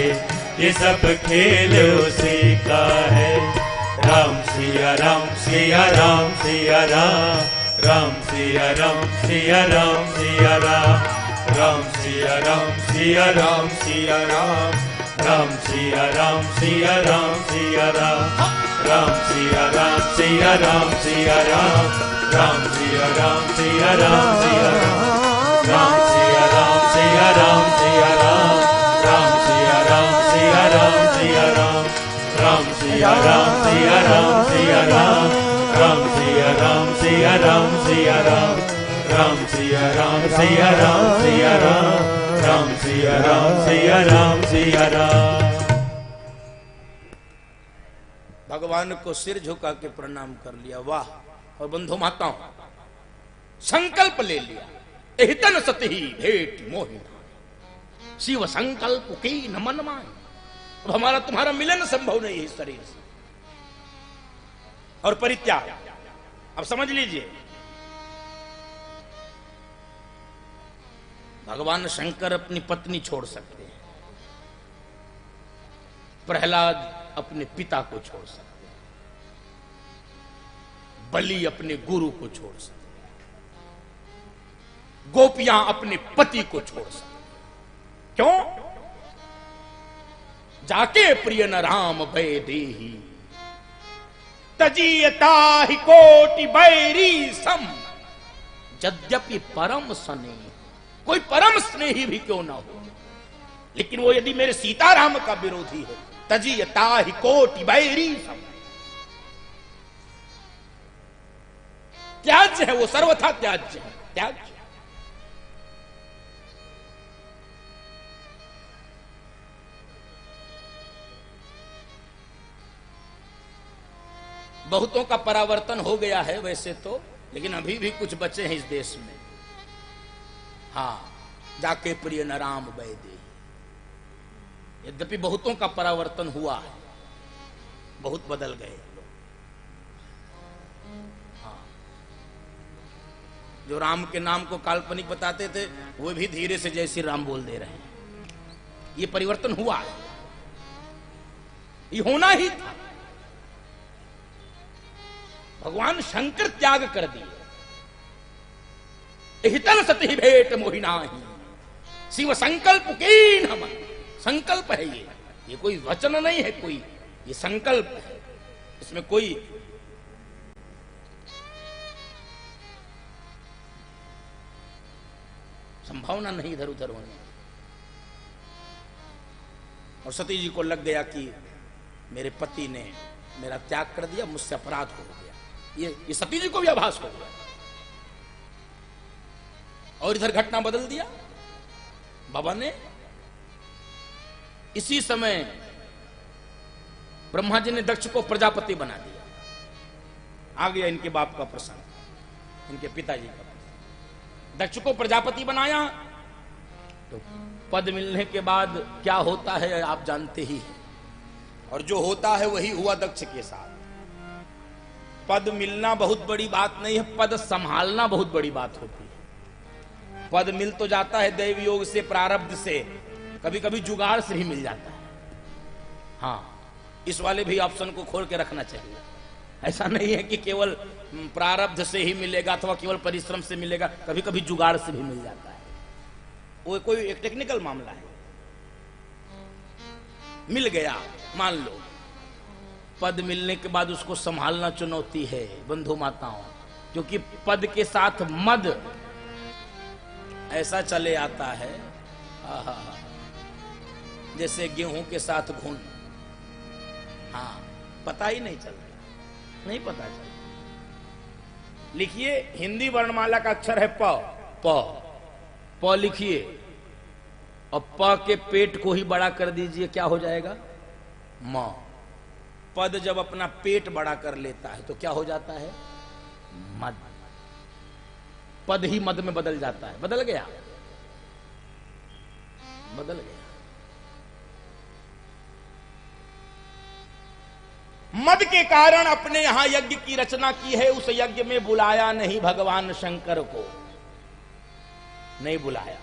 [SPEAKER 2] ये सब खेल उसी का है। राम सिया राम सिया राम सिया राम, राम सिया राम सिया राम सिया राम, राम सिया राम सिया राम सिया राम, राम सिया राम सिया राम सिया राम, राम सिया राम सिया राम सिया राम, राम सिया राम सिया राम सिया राम, राम सिया राम सिया राम सिया राम, राम सिया राम सिया राम सिया राम, राम सिया राम सिया राम सिया राम, राम सिया राम सिया राम सिया राम, राम सिया राम सिया राम सिया राम, राम सिया राम सिया राम सिया राम।
[SPEAKER 1] भगवान को सिर झुका के प्रणाम कर लिया। वाह! और बंधु माताओं, संकल्प ले लिया, एहितन सति भेट मोहिना, शिव संकल्प की न मन मान। अब हमारा तुम्हारा मिलन संभव नहीं है शरीर से, और परित्याग। अब समझ लीजिए, भगवान शंकर अपनी पत्नी छोड़ सकते हैं, प्रहलाद अपने पिता को छोड़ सकते हैं, बलि अपने गुरु को छोड़ सकते हैं, गोपियां अपने पति को छोड़ सकते हैं। क्यों? जाके प्रिय न राम भय देही, तजीयता ही कोटि बैरी सम। यद्यपि परम स्नेह, कोई परम स्नेही भी क्यों ना हो, लेकिन वो यदि मेरे सीताराम का विरोधी है, तजीयता ही कोटि बैरी सम। त्याज्य है वो, सर्वथा त्याज्य है, त्याज्य। बहुतों का परावर्तन हो गया है वैसे तो, लेकिन अभी भी कुछ बचे हैं इस देश में। हाँ, जाके प्रिय न राम भय देही। यद्यपि बहुतों का परावर्तन हुआ है, बहुत बदल गए लोग। हाँ, जो राम के नाम को काल्पनिक बताते थे, वो भी धीरे से जय श्री राम बोल दे रहे हैं। ये परिवर्तन हुआ है, ये होना ही था। भगवान शंकर त्याग कर दिए। हितन सति भेट मोहिनाही, शिव संकल्प की नमन। संकल्प है ये कोई वचन नहीं है, कोई ये संकल्प है, इसमें कोई संभावना नहीं इधर उधर होने। और सती जी को लग गया कि मेरे पति ने मेरा त्याग कर दिया, मुझसे अपराध हो गया, ये सती जी को भी आभास हो गया। और इधर घटना बदल दिया बाबा ने। इसी समय ब्रह्मा जी ने दक्ष को प्रजापति बना दिया। आ गया इनके बाप का प्रसंग, इनके पिताजी का। दक्ष को प्रजापति बनाया तो पद मिलने के बाद क्या होता है आप जानते ही हैं, और जो होता है वही हुआ दक्ष के साथ। पद मिलना बहुत बड़ी बात नहीं है, पद संभालना बहुत बड़ी बात होती है। पद मिल तो जाता है दैव योग से, प्रारब्ध से, कभी कभी जुगाड़ से ही मिल जाता है। हाँ, इस वाले भी ऑप्शन को खोल के रखना चाहिए। ऐसा नहीं है कि केवल प्रारब्ध से ही मिलेगा अथवा केवल परिश्रम से मिलेगा, कभी कभी जुगाड़ से भी मिल जाता है। वो कोई एक टेक्निकल मामला है। मिल गया, मान लो, पद मिलने के बाद उसको संभालना चुनौती है बंधु माताओं, क्योंकि पद के साथ मद ऐसा चले आता है जैसे गेहूं के साथ घुन। हाँ, पता ही नहीं चलता, नहीं पता चलता। लिखिए, हिंदी वर्णमाला का अक्षर है प। प लिखिए, और प के पेट को ही बड़ा कर दीजिए, क्या हो जाएगा? म। पद जब अपना पेट बड़ा कर लेता है तो क्या हो जाता है? मद। पद ही मद में बदल जाता है। बदल गया, बदल गया। मद के कारण अपने यहां यज्ञ की रचना की है, उस यज्ञ में बुलाया नहीं भगवान शंकर को, नहीं बुलाया।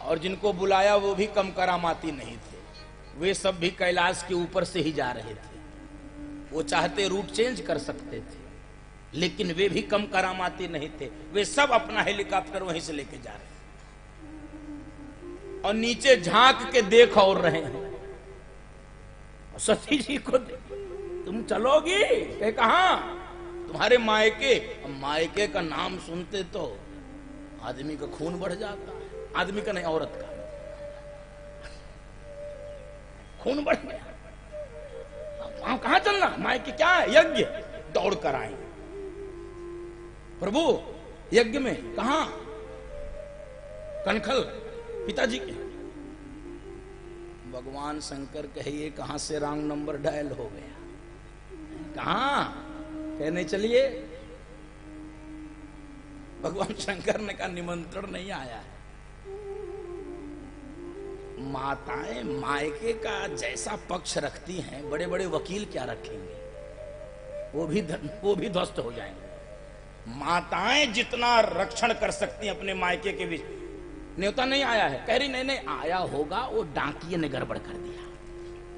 [SPEAKER 1] और जिनको बुलाया वो भी कम करामाती नहीं थे, वे सब भी कैलाश के ऊपर से ही जा रहे थे। वो चाहते रूट चेंज कर सकते थे, लेकिन वे भी कम करामाती नहीं थे। वे सब अपना हेलीकॉप्टर वहीं से लेके जा रहे थे और नीचे झांक के देख और रहे हैं। सती जी को तुम चलोगी? कहां? तुम्हारे मायके। मायके का नाम सुनते तो आदमी का खून बढ़ जाता है। आदमी का नहीं, औरत का खून बढ़ गया। कहां चलना? मायके क्या है? यज्ञ। दौड़ कर आए प्रभु, यज्ञ में। कहां? कनखल पिताजी के। भगवान शंकर कहिए कहां से रॉन्ग नंबर डायल हो गया? कहां? कहने चलिए। भगवान शंकर ने कहा निमंत्रण नहीं आया है। माताएं मायके का जैसा पक्ष रखती हैं, बड़े बड़े वकील क्या रखेंगे? वो भी ध्वस्त हो जाएंगे। माताएं जितना रक्षण कर सकती हैं अपने मायके के बीच। न्योता नहीं आया है, कह रही नहीं आया होगा, वो डाकिये ने गड़बड़ कर दिया।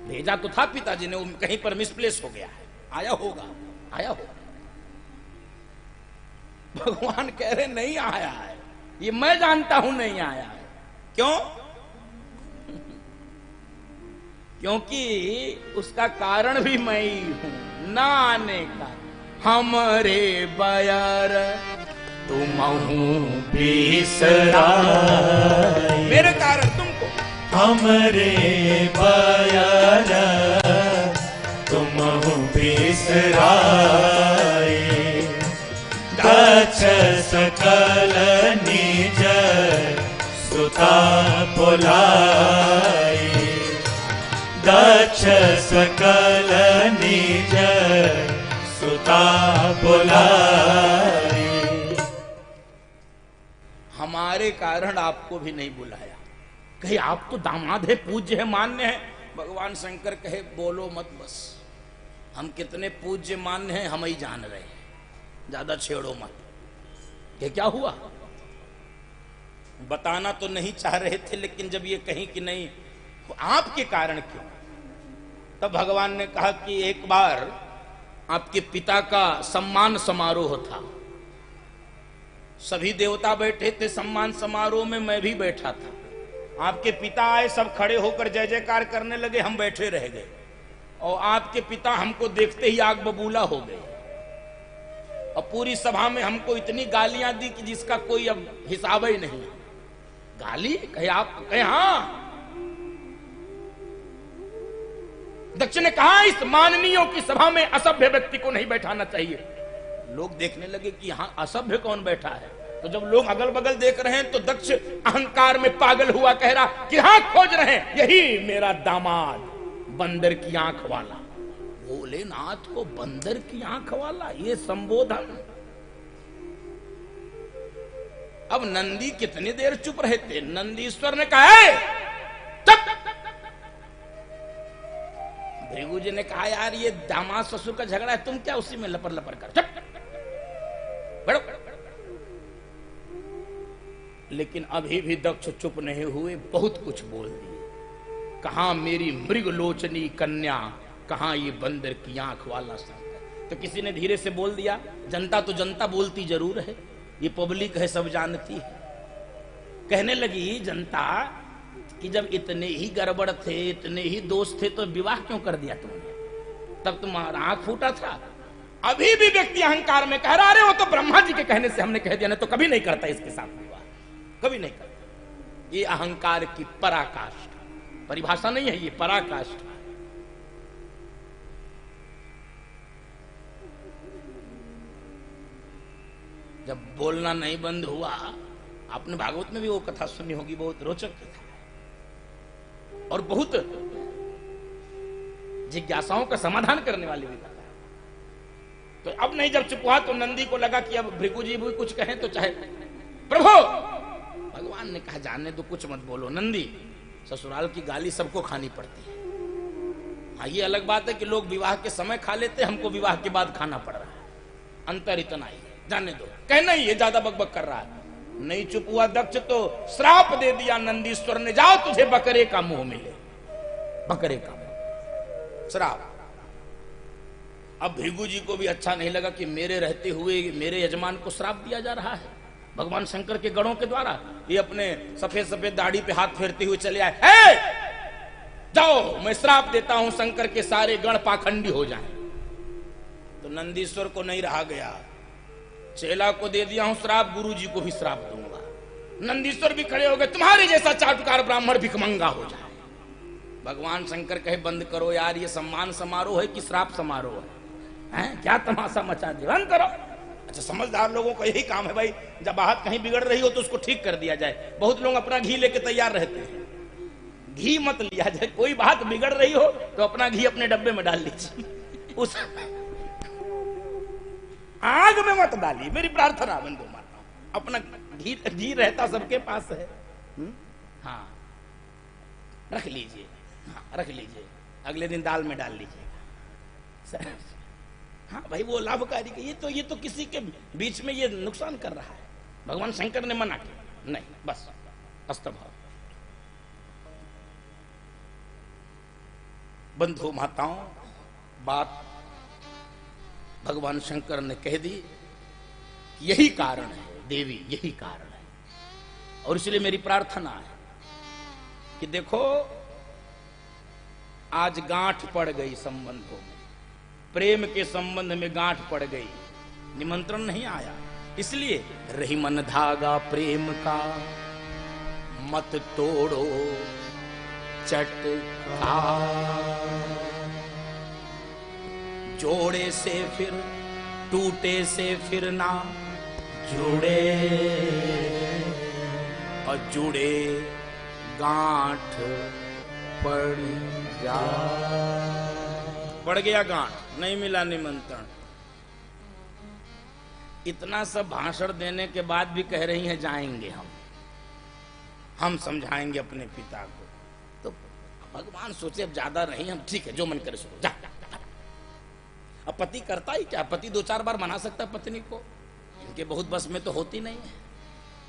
[SPEAKER 1] भेजा तो था पिताजी ने, वो कहीं पर मिसप्लेस हो गया है। आया होगा, आया होगा। भगवान कह रहे नहीं आया है, ये मैं जानता हूं नहीं आया है। क्यों? क्योंकि उसका कारण भी मैं ही हूं, ना आने का। हमरे बयर तुमहू
[SPEAKER 2] बिसरा,
[SPEAKER 1] मेरे कारण तुमको।
[SPEAKER 2] हमरे बयर तुमहू बिसराए, दक्ष सकल निज सुता बुलाए, दक्ष सकल निज सुता बुलाए।
[SPEAKER 1] हमारे कारण आपको भी नहीं बुलाया। कहे आप तो दामाद है, पूज्य है, मान्य है। भगवान शंकर कहे बोलो मत, बस हम कितने पूज्य मान्य हैं हम ही जान रहे हैं, ज्यादा छेड़ो मत। ये क्या हुआ? बताना तो नहीं चाह रहे थे, लेकिन जब ये कहीं कि नहीं आपके कारण क्यों, तब भगवान ने कहा कि एक बार आपके पिता का सम्मान समारोह था। सभी देवता बैठे थे सम्मान समारोह में, मैं भी बैठा था। आपके पिता आए, सब खड़े होकर जय जयकार करने लगे, हम बैठे रह गए। और आपके पिता हमको देखते ही आग बबूला हो गए और पूरी सभा में हमको इतनी गालियां दी कि जिसका कोई अब हिसाब ही नहीं। गाली कहे आप, कहे हाँ। दक्ष ने कहा इस माननीयों की सभा में असभ्य व्यक्ति को नहीं बैठाना चाहिए। लोग देखने लगे कि यहां असभ्य कौन बैठा है। तो जब लोग अगल बगल देख रहे हैं तो दक्ष अहंकार में पागल हुआ कह रहा कि हाँ खोज रहे हैं, यही मेरा दामाद बंदर की आंख वाला। भोलेनाथ को बंदर की आंख वाला, ये संबोधन। अब नंदी कितनी देर चुप रहते। नंदीश्वर ने कहा है चुप। भृगु जी ने कहा यार ये दामाद ससुर का झगड़ा है, तुम क्या उसी में लपर लपर कर, चुप बैठो। लेकिन अभी भी दक्ष चुप नहीं हुए, बहुत कुछ बोल दिए। कहां मेरी मृगलोचनी कन्या, कहां ये बंदर की आंख वाला शंकर। तो किसी ने धीरे से बोल दिया, जनता तो जनता बोलती जरूर है, ये पब्लिक है, सब जानती है। कहने लगी जनता कि जब इतने ही गड़बड़ थे, इतने ही दोष थे, तो विवाह क्यों कर दिया तुमने? तब तुम्हारा आंख फूटा था। अभी भी व्यक्ति अहंकार में कह रहा, अरे वो तो ब्रह्मा जी के कहने से हमने कह दिया, नहीं तो कभी नहीं करता इसके साथ विवाह, कभी नहीं करता। ये अहंकार की पराकाष्ठा, परिभाषा नहीं है, ये पराकाष्ठा। जब बोलना नहीं बंद हुआ, आपने भागवत में भी वो कथा सुनी होगी, बहुत रोचक कथा और बहुत जिज्ञासाओं का समाधान करने वाली भी कथा। तो अब नहीं, जब चुप हुआ तो नंदी को लगा कि अब भृगु जी भी कुछ कहें तो चाहे। प्रभु, भगवान ने कहा जाने दो, कुछ मत बोलो। नंदी, ससुराल की गाली सबको खानी पड़ती है। हाँ, ये अलग बात है कि लोग विवाह के समय खा लेते, हमको विवाह के बाद खाना पड़ रहा है। अंतर इतना ही, जाने दो। कहना ही ये ज्यादा बकबक कर रहा है। नहीं चुप हुआ दक्ष तो श्राप दे दिया नंदीश्वर ने, जाओ तुझे बकरे का मुंह मिले, बकरे का मुंह, श्राप। अब भृगु जी को भी अच्छा नहीं लगा कि मेरे रहते हुए मेरे यजमान को श्राप दिया जा रहा है भगवान शंकर के गणों के द्वारा। ये अपने सफेद सफेद दाढ़ी पे हाथ फेरते हुए चले आए, जाओ मैं श्राप देता हूं, शंकर के सारे गण पाखंडी हो जाएं। तो नंदीश्वर को नहीं रहा गया, चेला को दे दिया हूं श्राप, गुरु जी को भी श्राप दूंगा। नंदीश्वर भी खड़े हो गए, तुम्हारे जैसा चाटुकार ब्राह्मण भिखमंगा हो जाए। भगवान शंकर कहे बंद करो यार, ये सम्मान समारोह है कि श्राप समारोह है? क्या तमाशा मचा दिया, बंद करो। अच्छा, समझदार लोगों का यही काम है भाई, जब बात कहीं बिगड़ रही हो तो उसको ठीक कर दिया जाए। बहुत लोग अपना घी लेके तैयार रहते हैं, घी मत लिया जाए। कोई बात बिगड़ रही हो तो अपना घी अपने डब्बे में डाल लीजिए, उस आग में मत डालिए। मेरी प्रार्थना बंधु माता, अपना घी रहता सबके पास है। हाँ, रख लीजिए, हाँ रख लीजिए, अगले दिन दाल में डाल लीजिए। हाँ भाई, वो लाभकारी है। ये तो किसी के बीच में ये नुकसान कर रहा है। भगवान शंकर ने मना किया, नहीं, बस अस्तभाव। बंधु माताओं, बात भगवान शंकर ने कह दी, यही कारण है देवी, यही कारण है। और इसलिए मेरी प्रार्थना है कि देखो आज गांठ पड़ गई संबंधों में, प्रेम के संबंध में गांठ पड़ गई, निमंत्रण नहीं आया। इसलिए रही मन धागा प्रेम का, मत तोड़ो चटका, जोड़े से फिर टूटे से फिर ना जुड़े, और जुड़े गांठ पड़ जा। पड़ गया गांठ, नहीं मिला निमंत्रण। इतना सब भाषण देने के बाद भी कह रही हैं जाएंगे हम समझाएंगे अपने पिता को। तो भगवान सोचे अब ज्यादा नहीं, हम ठीक है जो मन करे सो जा। अब पति करता ही क्या, पति 2-4 बार मना सकता है पत्नी को, इनके बहुत बस में तो होती नहीं है।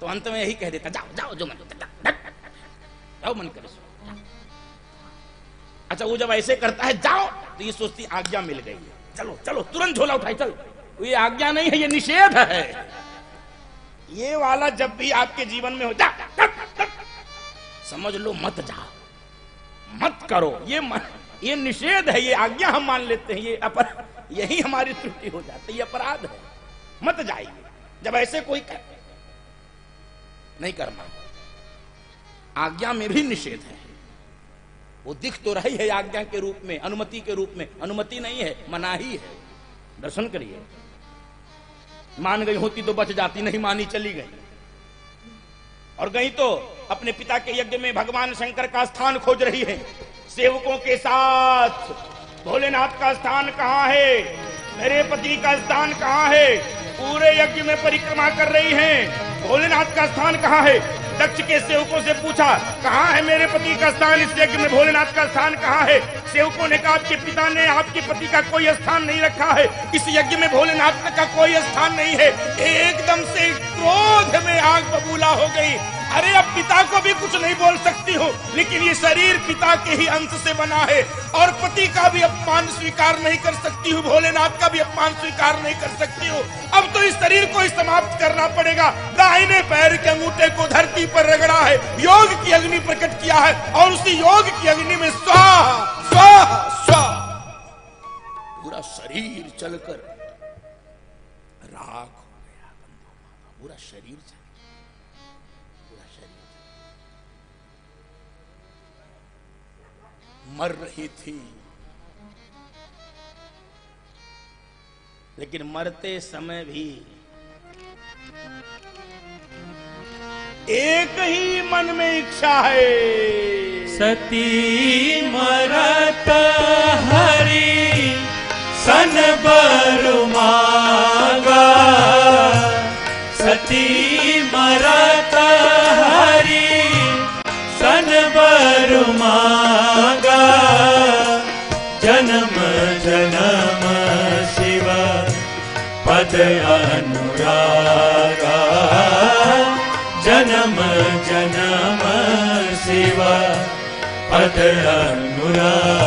[SPEAKER 1] तो अंत में यही कह देता, जाओ जाओ जो मन करे, जाओ मन करे सो। अच्छा, वो जब ऐसे करता है जाओ, तो ये सोचती आज्ञा मिल गई है, चलो चलो तुरंत झोला उठाई, चल। ये आज्ञा नहीं है, ये निषेध है, ये वाला जब भी आपके जीवन में हो समझ लो मत जाओ, मत करो। ये निषेध है, ये आज्ञा हम मान लेते हैं, यही हमारी त्रुटि हो जाती है, ये अपराध है। मत जाइए जब ऐसे कोई नहीं करना। आज्ञा में भी निषेध है, वो दिख तो रही है आज्ञा के रूप में, अनुमति के रूप में। अनुमति नहीं है, मनाही है। दर्शन करिए, मान गई होती तो बच जाती, नहीं मानी चली गई, और गई तो अपने पिता के यज्ञ में भगवान शंकर का स्थान खोज रही है। सेवकों के साथ भोलेनाथ का स्थान कहां है, मेरे पति का स्थान कहां है, पूरे यज्ञ में परिक्रमा कर रही हैं। भोलेनाथ का स्थान कहां है? दक्ष के सेवकों से पूछा, कहां है मेरे पति का स्थान इस यज्ञ में, भोलेनाथ का स्थान कहां है? सेवकों ने कहा, आपके पिता ने आपके पति का कोई स्थान नहीं रखा है, इस यज्ञ में भोलेनाथ का कोई स्थान नहीं है। एकदम से क्रोध में आग बबूला हो गई। अरे अब पिता को भी कुछ नहीं बोल सकती हो, लेकिन ये शरीर पिता के ही अंश से बना है, और पति का भी अपमान स्वीकार नहीं कर सकती हूँ, भोलेनाथ का भी अपमान स्वीकार नहीं कर सकती हूँ। अब तो इस शरीर को ही समाप्त करना पड़ेगा। दाहिने पैर के अंगूठे को धरती पर रगड़ा है, योग की अग्नि प्रकट किया है, और उसी योग की अग्नि में स्वाहा स्वाहा स्वाहा पूरा शरीर चलकर राख हो गया। पूरा शरीर चल, मर रही थी, लेकिन मरते समय भी एक ही मन में इच्छा है,
[SPEAKER 2] सती मरत हरि सन बर मांगा, सती मरत हरि सन बर मांगा, जन्म जन्म शिव पद अनुरागा, जन्म जन्म शिव पद अनुरागा।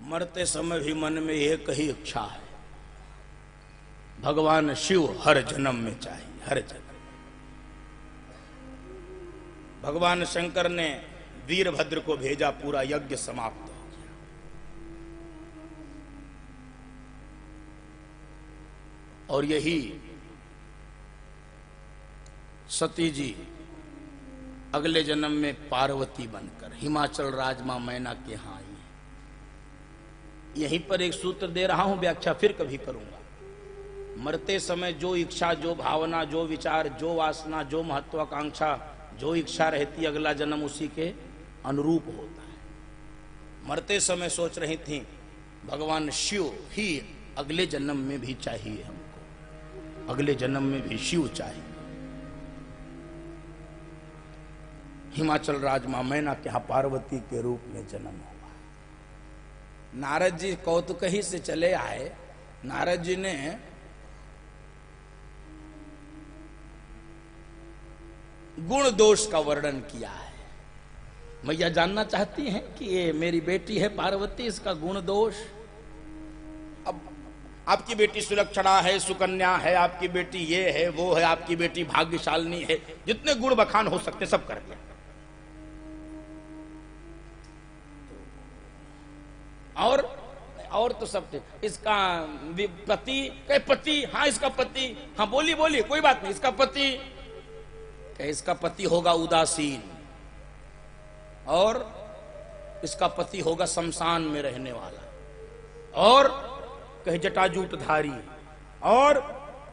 [SPEAKER 1] मरते समय भी मन में एक ही इच्छा है, भगवान शिव हर जन्म में चाहिए, हर जन्म। भगवान शंकर ने वीरभद्र को भेजा, पूरा यज्ञ समाप्त हो गया। और यही सती जी अगले जन्म में पार्वती बनकर हिमाचल राजमा मैना के यहां आई है। यहीं पर एक सूत्र दे रहा हूं, व्याख्या फिर कभी करूंगा। मरते समय जो इच्छा, जो भावना, जो विचार, जो वासना, जो महत्वाकांक्षा, जो इच्छा रहती, अगला जन्म उसी के अनुरूप होता है। मरते समय सोच रही थी भगवान शिव ही अगले जन्म में भी चाहिए हमको, अगले जन्म में भी शिव चाहिए। हिमाचल राजमा मैना के यहां पार्वती के रूप में जन्म हुआ। नारद जी कौतुक ही से चले आए। नारद जी ने गुण दोष का वर्णन किया है। मैया जानना चाहती हैं कि ये मेरी बेटी है पार्वती, इसका गुण दोष। अब आपकी बेटी सुलक्षणा है, सुकन्या है, आपकी बेटी ये है, वो है, आपकी बेटी भाग्यशालिनी है, जितने गुण बखान हो सकते सब कर दिया। और तो सब थे। इसका पति, कहे पति, हाँ इसका पति, हाँ बोली बोली कोई बात नहीं, इसका पति, कहे इसका पति होगा उदासीन, और इसका पति होगा शमशान में रहने वाला, और कहे जटाजूटधारी, और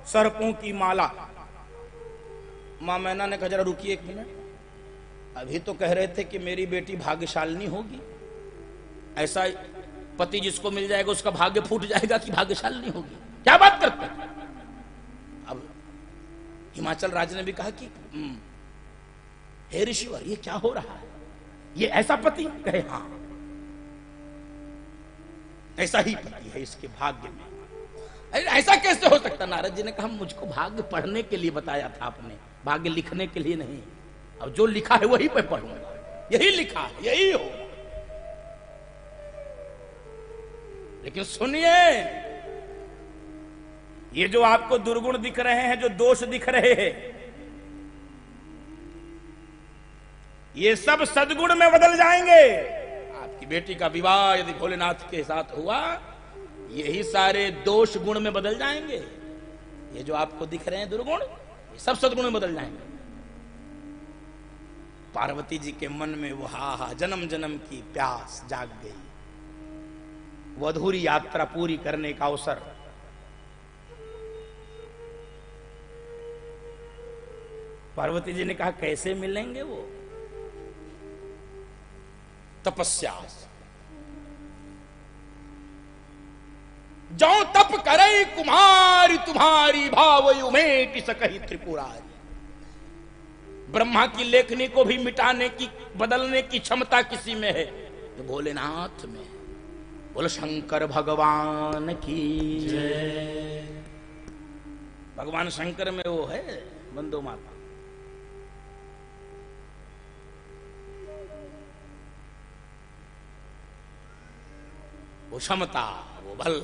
[SPEAKER 1] सर्पों की माला। मां मैना ने कहा जरा रुकिए एक मिनट, अभी तो कह रहे थे कि मेरी बेटी भाग्यशालिनी होगी, ऐसा पति जिसको मिल जाएगा उसका भाग्य फूट जाएगा कि भाग्यशालिनी होगी, क्या बात करते हैं। अब हिमाचल राज ने भी कहा कि हे ऋषिवर ये क्या हो रहा है, ये ऐसा पति? कहे हाँ ऐसा ही पति है इसके भाग्य में। ऐसा कैसे हो सकता? नारद जी ने कहा मुझको भाग्य पढ़ने के लिए बताया था आपने, भाग्य लिखने के लिए नहीं। अब जो लिखा है वही मैं पढ़ूंगा, यही लिखा है यही हो। लेकिन सुनिए, ये जो आपको दुर्गुण दिख रहे हैं, जो दोष दिख रहे हैं, ये सब सद्गुण में बदल जाएंगे। आपकी बेटी का विवाह यदि भोलेनाथ के साथ हुआ, यही सारे दोष गुण में बदल जाएंगे। ये जो आपको दिख रहे हैं दुर्गुण, ये सब सद्गुण में बदल जाएंगे। पार्वती जी के मन में वो हा जन्म जन्म की प्यास जाग गई, वो अधूरी यात्रा पूरी करने का अवसर। पार्वती जी ने कहा कैसे मिलेंगे वो? तपस्या। जो तप करे कुमारी तुम्हारी, भाव उमेट सकही त्रिपुरारी। ब्रह्मा की लेखनी को भी मिटाने की, बदलने की क्षमता किसी में है, तो भोलेनाथ में। बोलो शंकर भगवान की जय। भगवान शंकर में वो है बंदो माता। वो क्षमता, वो बल।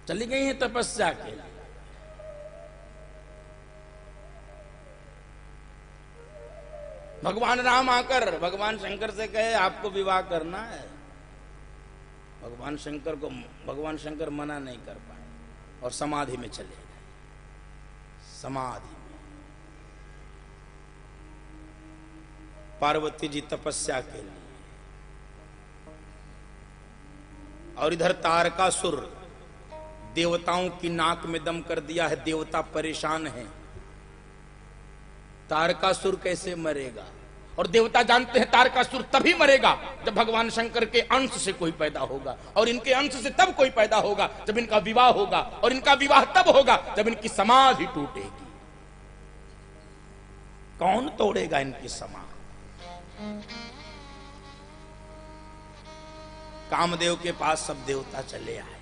[SPEAKER 1] चली गई है तपस्या के लिए। भगवान राम आकर भगवान शंकर से कहे आपको विवाह करना है। भगवान शंकर मना नहीं कर पाए और समाधि में चले गए। समाधि में पार्वती जी तपस्या के लिए। और इधर तारकासुर देवताओं की नाक में दम कर दिया है। देवता परेशान हैं, तारकासुर कैसे मरेगा? और देवता जानते हैं तारकासुर तभी मरेगा जब भगवान शंकर के अंश से कोई पैदा होगा, और इनके अंश से तब कोई पैदा होगा जब इनका विवाह होगा, और इनका विवाह तब होगा जब इनकी समाधि टूटेगी। कौन तोड़ेगा इनकी समाधि? कामदेव के पास सब देवता चले आए।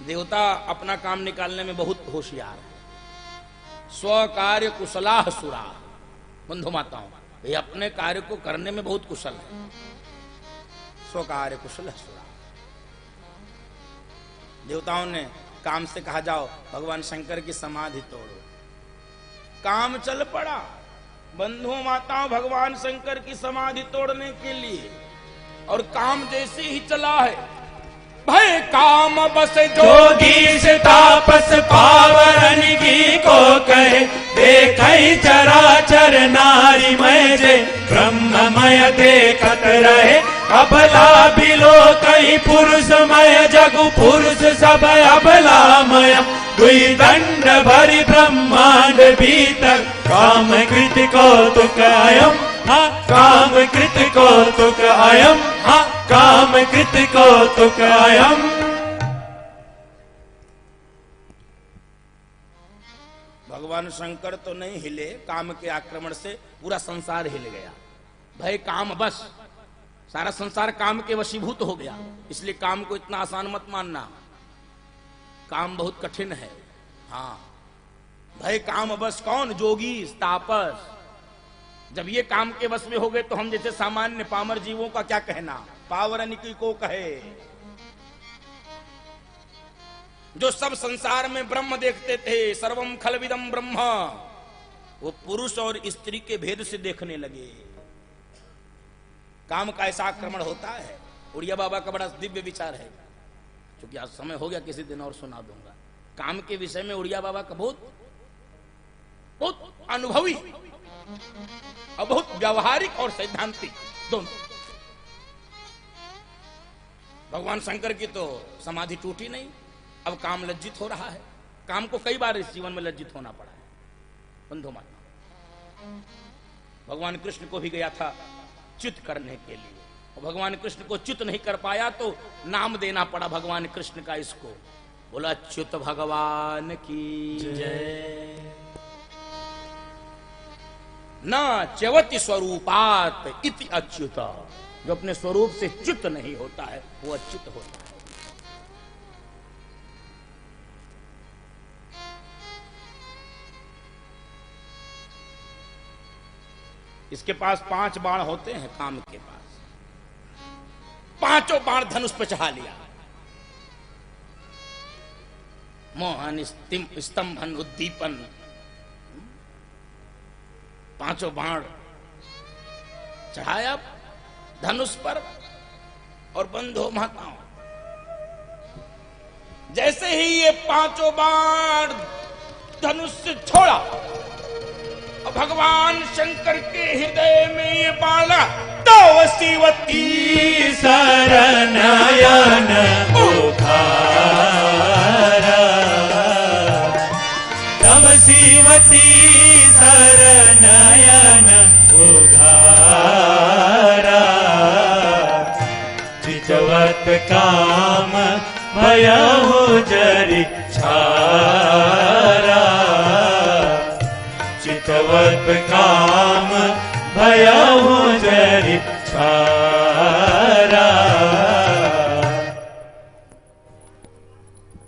[SPEAKER 1] देवता अपना काम निकालने में बहुत होशियार है। स्व कार्य कुशलाह सुरा। बंधु माताओं, ये अपने कार्य को करने में बहुत कुशल है। स्व कार्य कुशल सुरा। देवताओं ने काम से कहा जाओ भगवान शंकर की समाधि तोड़ो। काम चल पड़ा बंधु माताओं भगवान शंकर की समाधि तोड़ने के लिए। और काम जैसे ही चला है, भय काम बस
[SPEAKER 2] जोगी से तापस पावरन की को कहे, देखई चराचर नारी मय जे ब्रह्ममय देखत रहे। अबला बिलो कई पुरुषमय जगु पुरुष सब अबलामय। दुई दंड भरि ब्रह्मांड भीतर काम कृत कौतुक अयम। हाँ काम कृत कौतुक अयम। हाँ काम कृत कौतुक अयम।
[SPEAKER 1] भगवान शंकर तो नहीं हिले, काम के आक्रमण से पूरा संसार हिल गया। भय काम बस, सारा संसार काम के वशीभूत हो गया। इसलिए काम को इतना आसान मत मानना, काम बहुत कठिन है। हाँ भय काम बस कौन? जोगी तापस। जब ये काम के वश में हो गए तो हम जैसे सामान्य पामर जीवों का क्या कहना? पावरन की को कहे, जो सब संसार में ब्रह्म देखते थे, सर्वम खलविदम ब्रह्म, वो पुरुष और स्त्री के भेद से देखने लगे। काम का ऐसा आक्रमण होता है। उड़िया बाबा का बड़ा दिव्य विचार है, क्योंकि आज समय हो गया, किसी दिन और सुना दूंगा। काम के विषय में उड़िया बाबा का बहुत अनुभवी और बहुत व्यावहारिक और सैद्धांतिक दोनों। भगवान शंकर की तो समाधि टूटी नहीं, अब काम लज्जित हो रहा है। काम को कई बार इस जीवन में लज्जित होना पड़ा है। बंधु माता, भगवान कृष्ण को भी गया था च्युत करने के लिए, और भगवान कृष्ण को च्युत नहीं कर पाया तो नाम देना पड़ा भगवान कृष्ण का इसको। बोला च्युत भगवान की जय। न च्यवति स्वरूपात इति अच्युत। जो अपने स्वरूप से च्युत नहीं होता है वो अच्युत होता है। इसके पास 5 बाण होते हैं, काम के पास 5 बाण धनुष पे चढ़ा लिया। मोहन स्तंभन उद्दीपन, 5 बाण चढ़ाया धनुष पर। और बंधो माताओं, जैसे ही ये 5 बाण धनुष से छोड़ा और भगवान शंकर के हृदय में ये बाला तव शिवती
[SPEAKER 2] शरणयन उखारा, तव शिवती शरणयन उखारा, चितवत काम भयहु जरि छारा, चितवत काम भयहु जरि छारा।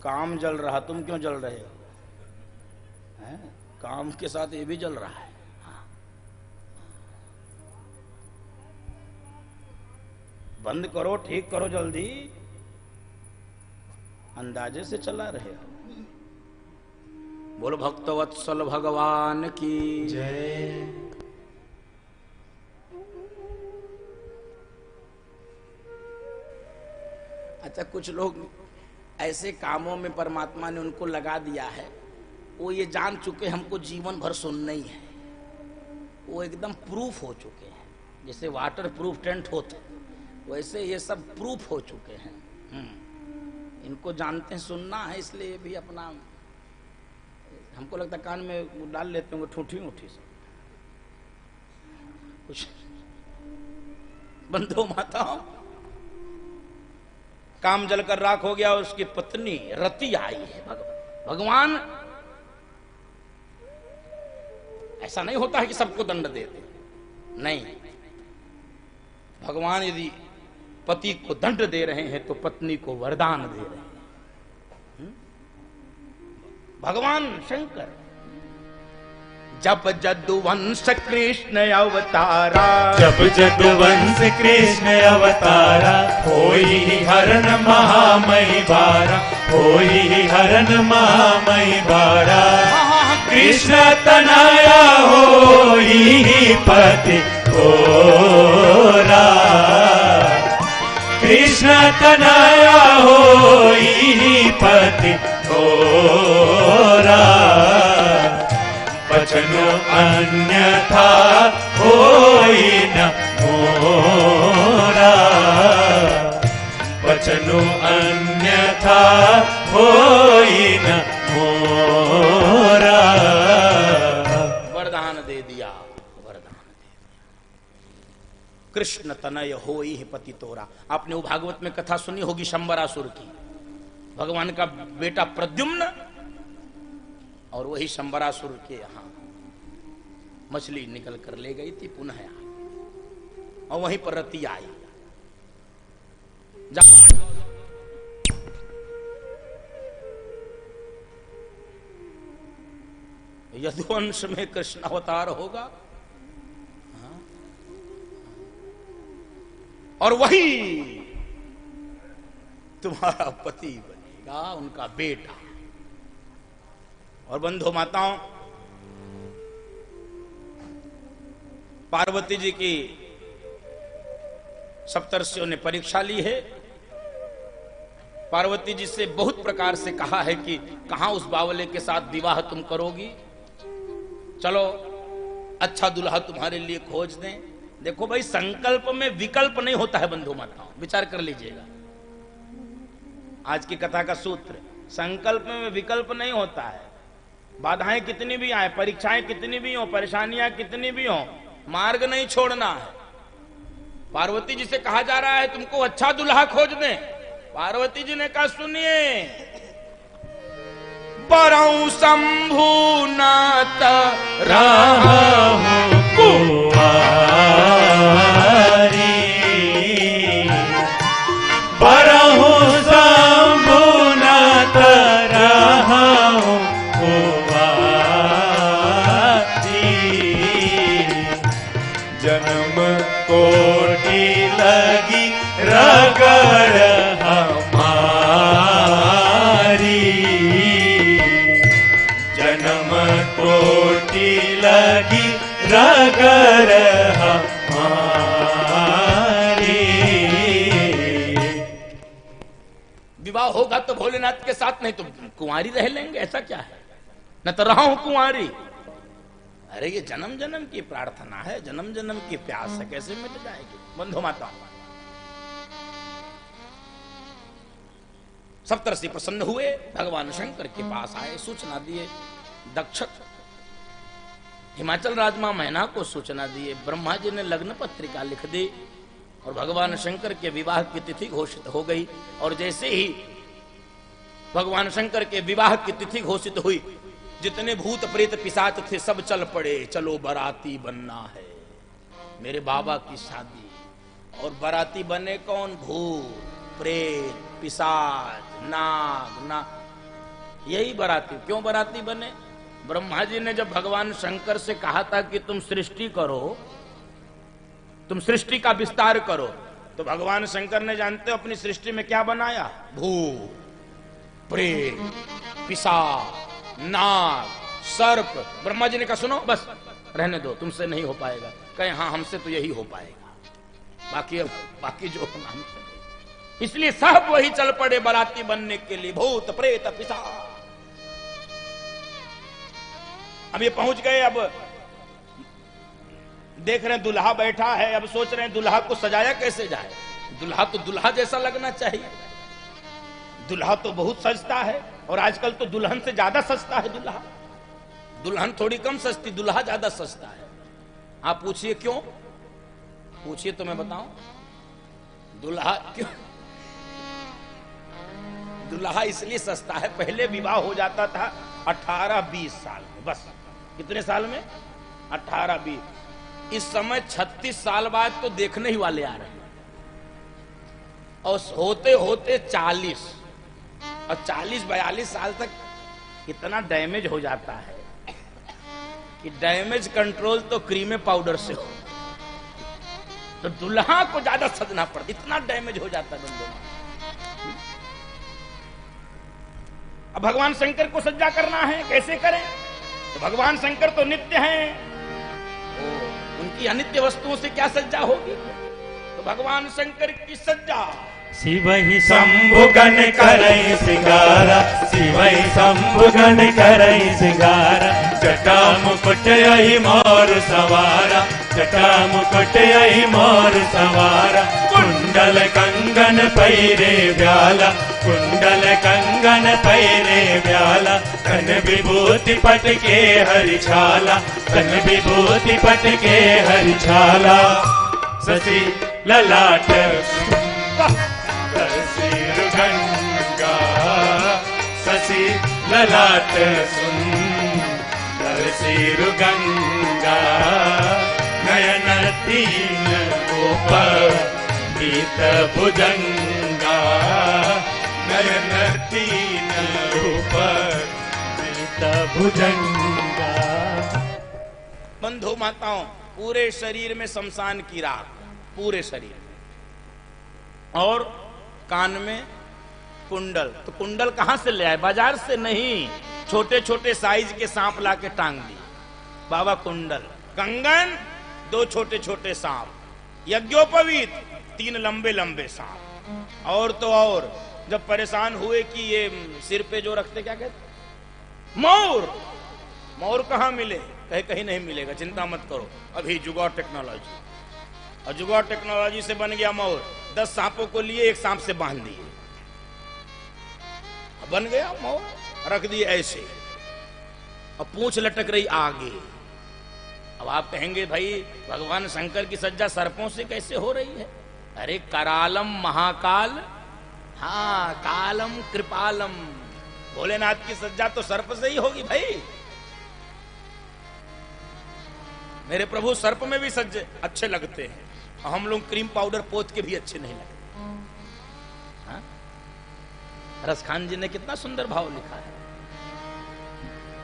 [SPEAKER 1] काम जल रहा, तुम क्यों जल रहे हो? हैं? काम के साथ ये भी जल रहा है। बंद करो, ठीक करो जल्दी। अंदाजे से चला रहे हो। बोलो भक्तवत्सल भगवान की
[SPEAKER 2] जय।
[SPEAKER 1] अच्छा, कुछ लोग ऐसे कामों में परमात्मा ने उनको लगा दिया है, वो ये जान चुके हमको जीवन भर सुनना ही है, वो एकदम प्रूफ हो चुके हैं। जैसे वाटर प्रूफ टेंट होते वैसे ये सब प्रूफ हो चुके हैं। इनको जानते हैं सुनना है, इसलिए भी अपना, हमको लगता है कान में वो डाल लेते होंगे ठूठी उठी से कुछ। बंधु माताओं, काम जलकर राख हो गया। उसकी पत्नी रति आई है। भगवान ऐसा नहीं होता है कि सबको दंड दे दे, नहीं। भगवान यदि पति को दंड दे रहे हैं तो पत्नी को वरदान दे रहे हैं। भगवान शंकर जब जदुवंश कृष्ण अवतारा,
[SPEAKER 2] जब जदुवंश कृष्ण अवतारा, होई हरण महामयी बारा, होई हरण महामयी बारा, कृष्ण तनया होई पति घोरा, कृष्ण तनया होई पति घोरा, बचनो अन्यथा होई न मोरा, बचनो अन्यथा होई न मोरा।
[SPEAKER 1] वरदान दे दिया, वरदान दे दिया। कृष्ण तनय होई है पति तोरा। आपने वो भागवत में कथा सुनी होगी शंबरासुर की। भगवान का बेटा प्रद्युम्न और वही शंबरासुर के यहां मछली निकल कर ले गई थी, पुनः आई और वहीं पर रति आई। यदुवंश में कृष्ण अवतार होगा और वही तुम्हारा पति बनेगा, उनका बेटा। और बंधु माताओं, पार्वती जी की सप्तर्षियों ने परीक्षा ली है। पार्वती जी से बहुत प्रकार से कहा है कि कहां उस बावले के साथ विवाह तुम करोगी, चलो अच्छा दुल्हा तुम्हारे लिए खोज दें। देखो भाई, संकल्प में विकल्प नहीं होता है बंधु माताओं, विचार कर लीजिएगा। आज की कथा का सूत्र, संकल्प में विकल्प नहीं होता है। बाधाएं कितनी भी आए, परीक्षाएं कितनी भी हो, परेशानियां कितनी भी हो, मार्ग नहीं छोड़ना है। पार्वती जी से कहा जा रहा है तुमको अच्छा दुल्हा खोज दें। पार्वती जी ने कहा सुनिए, परऊ शंभु नाथ
[SPEAKER 2] राहु कुवारी, परहु शंभु नाथ राहु कुवारी, डगर हमारी।
[SPEAKER 1] विवाह होगा तो भोलेनाथ के साथ, नहीं तो कुंवारी रह लेंगे, ऐसा क्या है? न तो रहा हूं कुंवारी। अरे ये जन्म जन्म की प्रार्थना है, जन्म जन्म की प्यास है, कैसे मिट जाएगी? बंधु माता, सप्तर्षि प्रसन्न हुए, भगवान शंकर के पास आए, सूचना दिए। दक्ष हिमाचल राजमा मैना को सूचना दिए। ब्रह्मा जी ने लग्न पत्रिका लिख दी और भगवान शंकर के विवाह की तिथि घोषित हो गई। और जैसे ही भगवान शंकर के विवाह की तिथि घोषित हुई, जितने भूत प्रेत पिशाच थे सब चल पड़े, चलो बाराती बनना है, मेरे बाबा की शादी। और बाराती बने कौन? भूत प्रेत पिशाच नाग ना, यही बाराती। क्यों बाराती बने? ब्रह्मा जी ने जब भगवान शंकर से कहा था कि तुम सृष्टि करो, तुम सृष्टि का विस्तार करो, तो भगवान शंकर ने, जानते हो अपनी सृष्टि में क्या बनाया? भूत प्रेत पिशाच नाग सर्प। ब्रह्मा जी ने कहा सुनो बस रहने दो, तुमसे नहीं हो पाएगा। कहे हाँ हमसे तो यही हो पाएगा, बाकी जो हमसे। इसलिए सब वही चल पड़े बाराती बनने के लिए, भूत प्रेत पिशाच। अब ये पहुंच गए, अब देख रहे हैं दुल्हा बैठा है, अब सोच रहे हैं दुल्हा को सजाया कैसे जाए। दुल्हा तो दुल्हा जैसा लगना चाहिए। दुल्हा तो बहुत सजता है, और आजकल तो दुल्हन से ज्यादा सजता है दुल्हा। दुल्हन थोड़ी कम सजती, दुल्हा ज्यादा सजता है। आप पूछिए क्यों? पूछिए तो मैं बताऊं दुल्हा क्यों। दुल्हा इसलिए सस्ता है, पहले विवाह हो जाता था 18-20 साल में, बस। कितने साल में? 18-20। इस समय 36 साल बाद तो देखने ही वाले आ रहे हैं, और होते होते 40 और 40-42 साल तक इतना डैमेज हो जाता है कि डैमेज कंट्रोल तो क्रीमे पाउडर से हो। तो दुल्हा को ज्यादा सजना पड़ता, इतना डैमेज हो जाता है बंदों। अब भगवान शंकर को सज्जा करना है, कैसे करें? तो भगवान शंकर तो नित्य हैं, उनकी अनित्य वस्तुओं से क्या सज्जा होगी? तो भगवान शंकर की सज्जा
[SPEAKER 2] शिवहि शंभुगन करई सिंगारा, शिवहि शंभुगन करई सिंगारा। जटा मुकुट यही मोर सवारा, जटा मुकुट यही मोर सवारा। कुंडल कंगन पैरे ब्याला, कुंडल कंगन पैरे ब्याला। कन विभूति पट के हरि छाला, कन विभूति पट के हरि छाला। शशि ललाट गंगा, शशि ललाट सुंदर सिर गंगा। नयन तीन ऊपर पीत भुजंगा, नयन तीन ऊपर पीत भुजंगा।
[SPEAKER 1] बंधु माताओं, पूरे शरीर में शमशान की राख, पूरे शरीर, और कान में कुंडल। तो कुंडल कहां से ले आए? बाजार से नहीं, छोटे छोटे साइज के सांप ला के टांग दिए बाबा। कुंडल, कंगन, 2 छोटे छोटे सांप, यज्ञोपवीत 3 लंबे लंबे सांप। और तो और जब परेशान हुए कि ये सिर पे जो रखते क्या कहते, मोर। मोर कहां मिले? कहीं कहीं नहीं मिलेगा, चिंता मत करो, अभी जुगाड़ टेक्नोलॉजी, और जुगाड़ टेक्नोलॉजी से बन गया मोर। 10 सांपों को लिए एक सांप से बांध दिए, बन गया मोर। रख दिए ऐसे, और पूंछ लटक रही आगे। अब आप कहेंगे भाई भगवान शंकर की सज्जा सर्पों से कैसे हो रही है? अरे करालम महाकाल, हाँ कालम कृपालम। भोलेनाथ की सज्जा तो सर्प से ही होगी भाई। मेरे प्रभु सर्प में भी सज्जे अच्छे लगते हैं, और हम लोग क्रीम पाउडर पोत के भी अच्छे नहीं लगते। हाँ? रसखान जी ने कितना सुंदर भाव लिखा है।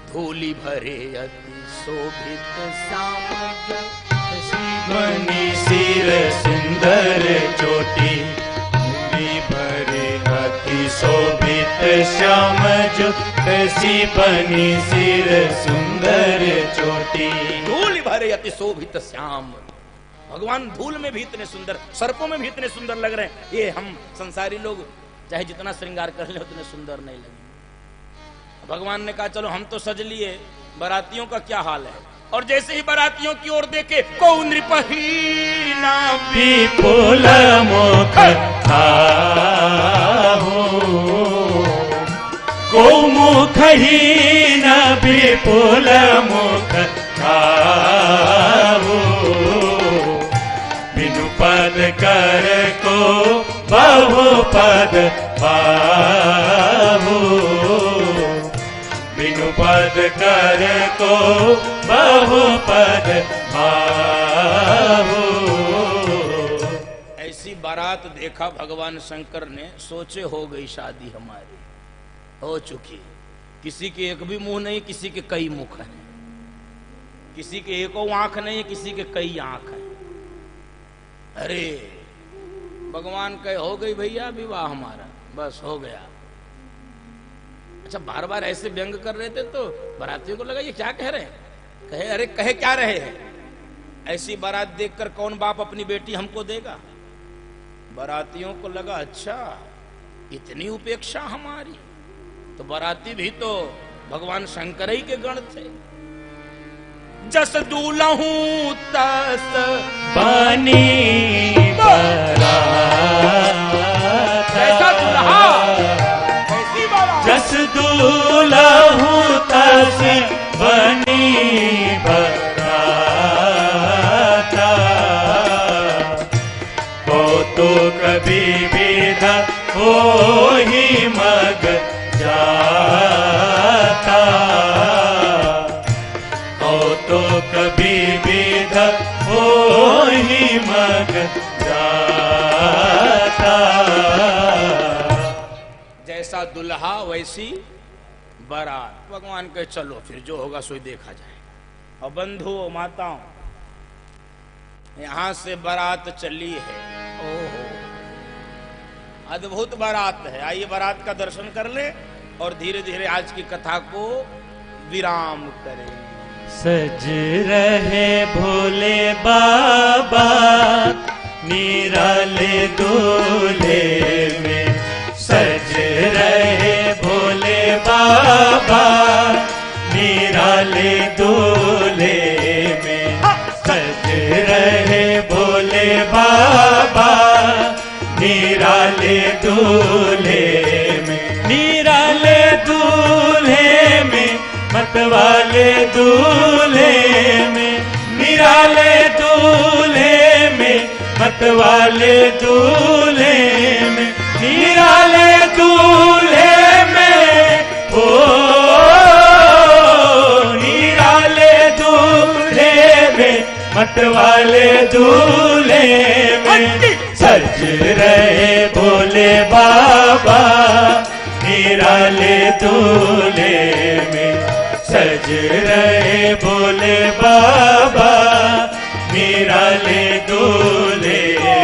[SPEAKER 1] धूली भरे अति शोभित
[SPEAKER 2] बनी सिर सुंदर चोटी, धूली भरे अति अति शोभित श्याम जो कैसी बनी सिर सुंदर चोटी।
[SPEAKER 1] धूल भरे अति शोभित श्याम, भगवान धूल में भी इतने सुंदर, सर्पों में भी इतने सुंदर लग रहे हैं। ये हम संसारी लोग चाहे जितना श्रृंगार कर ले उतने सुंदर नहीं लगे। भगवान ने कहा चलो हम तो सज लिए, बारातियों का क्या हाल है। और जैसे ही बारातियों की ओर देखे, को नृपहीना
[SPEAKER 2] विपुल मुख हो, को मुखहीन विपुल मुख हो, बिनु पद कर को बहुपद पाहु, बिनु पद कर को बहुपद पाहु।
[SPEAKER 1] ऐसी बारात देखा भगवान शंकर ने, सोचे हो गई शादी हमारी, हो चुकी। किसी के एक भी मुंह नहीं, किसी के कई मुख हैं, किसी के एको आंख नहीं, किसी के कई आंख हैं। अरे भगवान कहे हो गई भैया विवाह हमारा, बस हो गया। अच्छा बार बार ऐसे व्यंग कर रहे थे तो बारातियों को लगा ये क्या कह रहे हैं। कहे अरे कहे क्या रहे हैं, ऐसी बारात देखकर कौन बाप अपनी बेटी हमको देगा। बारातियों को लगा अच्छा इतनी उपेक्षा हमारी, तो बाराती भी तो भगवान शंकर ही के गण थे। जस दूल्हू तस
[SPEAKER 2] बनी
[SPEAKER 1] कैसा दूल्हा कैसी बारात,
[SPEAKER 2] जस दूल्हू तस बनी बराता, हो तो कभी विध हो ही मग जाता, हो तो कभी विध हो ही मग जाता।
[SPEAKER 1] जैसा दुल्हा वैसी बारात। भगवान कहे चलो फिर जो होगा सो देखा जाएगा। और बंधुओं माताओं, यहां से बारात चली है। ओहो अद्भुत बारात है। आइए बारात का दर्शन कर ले और धीरे धीरे आज की कथा को विराम करें।
[SPEAKER 2] सज रहे भोले बाबा निराले दूल्हे में, सज रहे भोले बाबा निराले दूल्हे में, सज रहे भोले बाबा निराले दूल्हे में, निराले दूल्हे में, मतवाले दूल्हे में, निराले दूल्हे में, मतवाले दूल्हे में, निराले दूल्हे में, ओ निराले दूल्हे में, मतवाले दूल्हे में, सज रहे भोले बाबा निराले दूल्हे में, सज रहे भोले बाबा निराले दूल्हे में।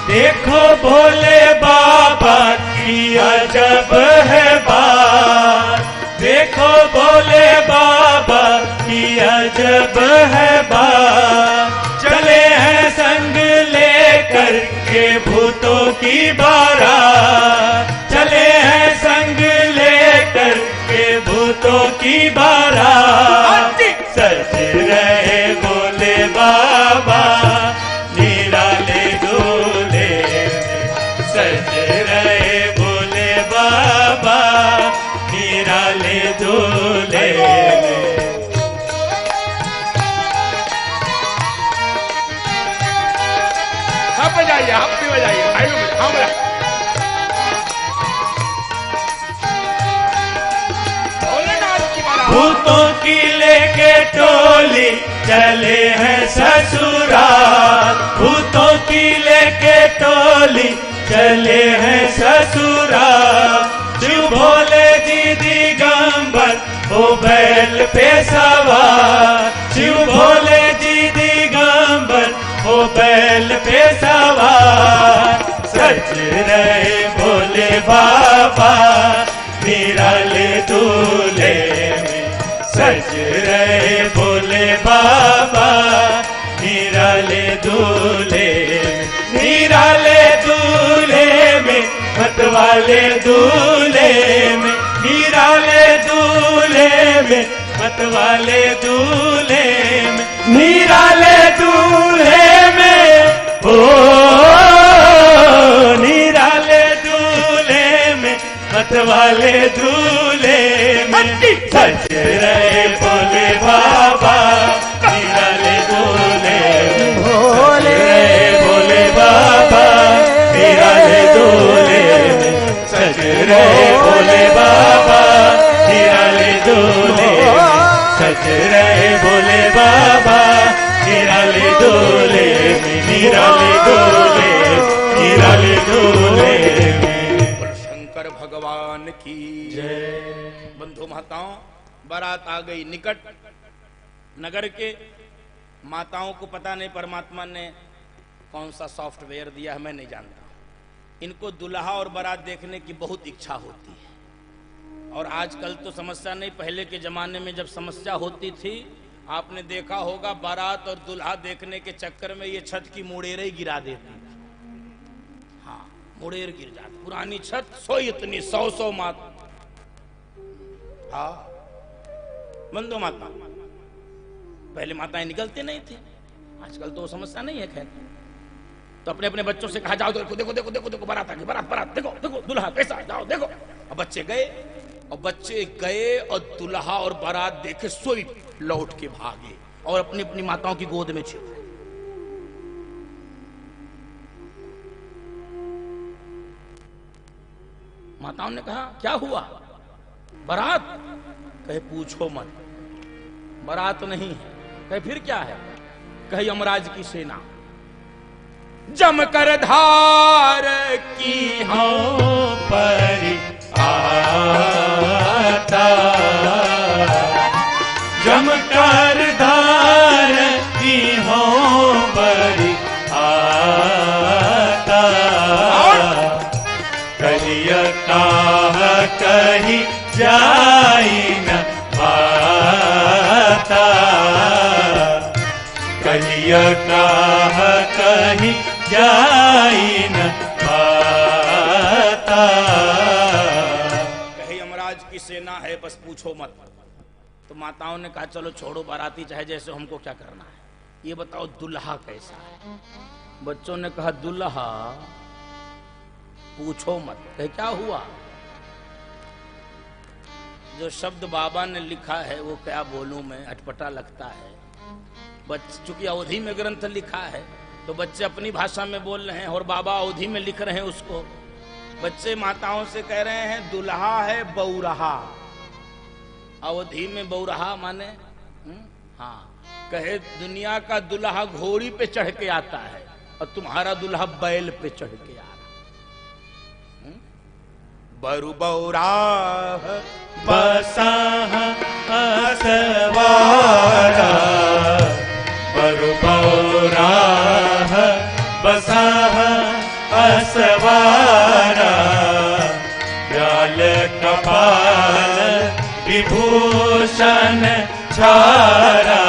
[SPEAKER 2] देखो भोले बाबा की अजब है बात, देखो भोले बाबा की अजब है बात, चले हैं संग लेकर के भूतों की बारात, चले हैं संग लेकर के भूतों की बारात, सज रहे भोले बाबा निराले दूल्हे में, सज रहे भोले बाबा निराले दूल्हे में।
[SPEAKER 1] सब बजाइए, आप भी बजाइए, भाई लोग हाँ बजा। भोलेनाथ की बारात,
[SPEAKER 2] भूतों की लेके टोली चले हैं ससुराल, भूतों की लेके टोली चले हैं ससुराल, हो बैल पे सवार, शिव भोले जी दिगंबर हो बैल पे सवार। सज रहे भोले बाबा निराले दूल्हे में, सज रहे भोले बाबा निराले दूल्हे में, निराले दूल्हे में, मतवाले दूल्हे में, निराले दूल्हे में, मतवाले दूल्हे में, निराले दूल्हे में, ओ निराले दूल्हे में, मतवाले दूल्हे में। सज रहे भोले बाबा निराले दूल्हे में, सज रहे भोले बाबा निराले दूल्हे में, सज रहे भोले बाबा निराले दूल्हे में, सज रहे भोले बाबा निराले दूल्हे में, निराले दूल्हे, निराले दूल्हे में।
[SPEAKER 1] शंकर भगवान की जय। बंधु माताओं, बारात आ गई निकट। नगर के माताओं को पता नहीं परमात्मा ने कौन सा सॉफ्टवेयर दिया है, मैं नहीं जानता। इनको दुल्हा और बारात देखने की बहुत इच्छा होती है। और आजकल तो समस्या नहीं, पहले के जमाने में जब समस्या होती थी, आपने देखा होगा बारात और दुल्हा देखने के चक्कर में ये छत की मुड़ेरें ही गिरा देती थी। हाँ, मुड़ेर गिर जाती, पुरानी छत सो इतनी 100 मात। हाँ बंधु माता, पहले माताएं निकलते नहीं थे, आजकल तो वो समस्या नहीं है। खैर, तो अपने अपने बच्चों से कहा जाओ देखो देखो देखो देखो देखो बारात आ गई, बारात बारात देखो देखो दुल्हा कैसा, जाओ देखो। अब बच्चे गए, और बच्चे गए और दुल्हा और बारात देखे सोई लौट के भागे और अपनी अपनी माताओं की गोद में छिप गए। माताओं ने कहा क्या हुआ? बारात? कहे पूछो मत, बारात नहीं है। कहे फिर क्या है? कहे यमराज की सेना जमकर धार की
[SPEAKER 2] हो परी आता, जमकर धार की हो परी आता, कहिया कहीं जाई न पाता, कहिया कहीं जाई न पाता।
[SPEAKER 1] कहे यमराज की सेना है, बस पूछो मत। तो माताओं ने कहा चलो छोड़ो बाराती चाहे जैसे, हमको क्या करना है, ये बताओ दुल्हा कैसा है। बच्चों ने कहा दुल्हा पूछो मत। कहे क्या हुआ? जो शब्द बाबा ने लिखा है वो क्या बोलूं मैं, अटपटा लगता है। चूंकि अवधि में ग्रंथ लिखा है तो बच्चे अपनी भाषा में बोल रहे हैं और बाबा अवधि में लिख रहे हैं उसको। बच्चे माताओं से कह रहे हैं दुल्हा है बौरहा। अवधि में बौरहा माने हाँ, कहे दुनिया का दुल्हा घोड़ी पे चढ़ के आता है और तुम्हारा दुल्हा बैल पे चढ़ के आ रहा। बरु बौरा
[SPEAKER 2] बसा असवारा, बरु बौरा बसा असवारा, व्याल कपाल विभूषण छारा,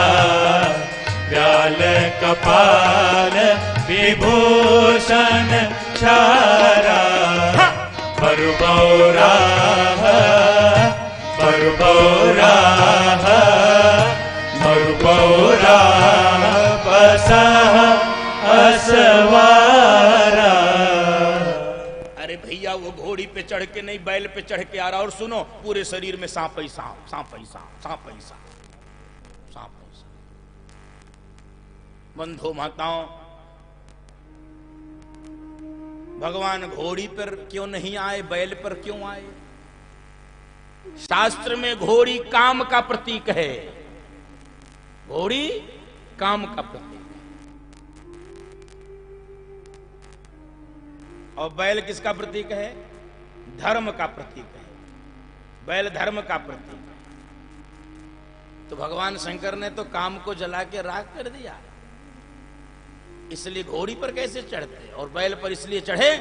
[SPEAKER 2] व्याल कपाल विभूषण छारा, बरु बौरा बरु बौरा बरु बौरा बसा असवारा।
[SPEAKER 1] अरे भैया वो घोड़ी पे चढ़ के नहीं बैल पे चढ़ के आ रहा, और सुनो पूरे शरीर में सांप ही सांप, सांप ही सांप, सांप ही सांप, सांप ही सांप। बंधु माताओं, भगवान घोड़ी पर क्यों नहीं आए, बैल पर क्यों आए? शास्त्र में घोड़ी काम का प्रतीक है, घोड़ी काम का प्रतीक है। और बैल किसका प्रतीक है? धर्म का प्रतीक है। बैल धर्म का प्रतीक है। तो भगवान शंकर ने तो काम को जला के राख कर दिया। इसलिए घोड़ी पर कैसे चढ़ते और बैल पर इसलिए चढ़े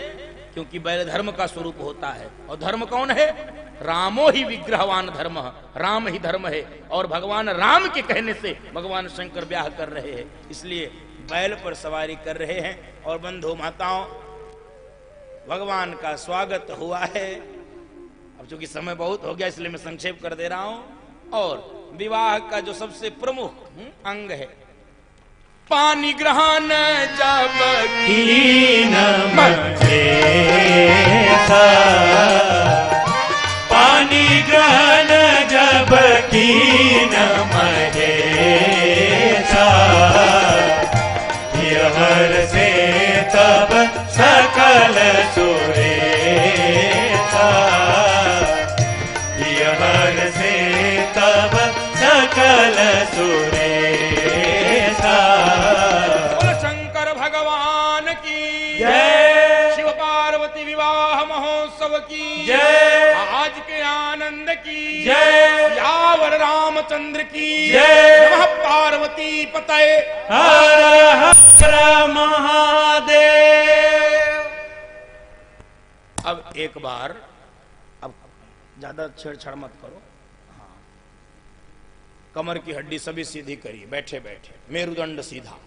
[SPEAKER 1] क्योंकि बैल धर्म का स्वरूप होता है। और धर्म कौन है? रामो ही विग्रहवान धर्म, राम ही धर्म है। और भगवान राम के कहने से भगवान शंकर ब्याह कर रहे हैं, इसलिए बैल पर सवारी कर रहे हैं। और बंधु माताओं, भगवान का स्वागत हुआ है। अब चूंकि समय बहुत हो गया इसलिए मैं संक्षेप कर दे रहा हूं। और विवाह का जो सबसे प्रमुख अंग है, पानी ग्रहण जब
[SPEAKER 2] कीन महेसा, पानी ग्रहण जब कीन महेसा, हर से तब सकल सुरेसा, हर से तब सकल सुरेसा।
[SPEAKER 1] शंकर भगवान की
[SPEAKER 2] जय,
[SPEAKER 1] शिव पार्वती विवाह महोत्सव की
[SPEAKER 2] जय,
[SPEAKER 1] आज के आनंद की
[SPEAKER 2] जय,
[SPEAKER 1] यावर रामचंद्र की
[SPEAKER 2] जय,
[SPEAKER 1] नमः पार्वती पतये
[SPEAKER 2] हर हर महादेव।
[SPEAKER 1] अब एक बार, अब ज्यादा छेड़छाड़ मत करो। हाँ, कमर की हड्डी सभी सीधी करिए, बैठे बैठे मेरुदंड सीधा।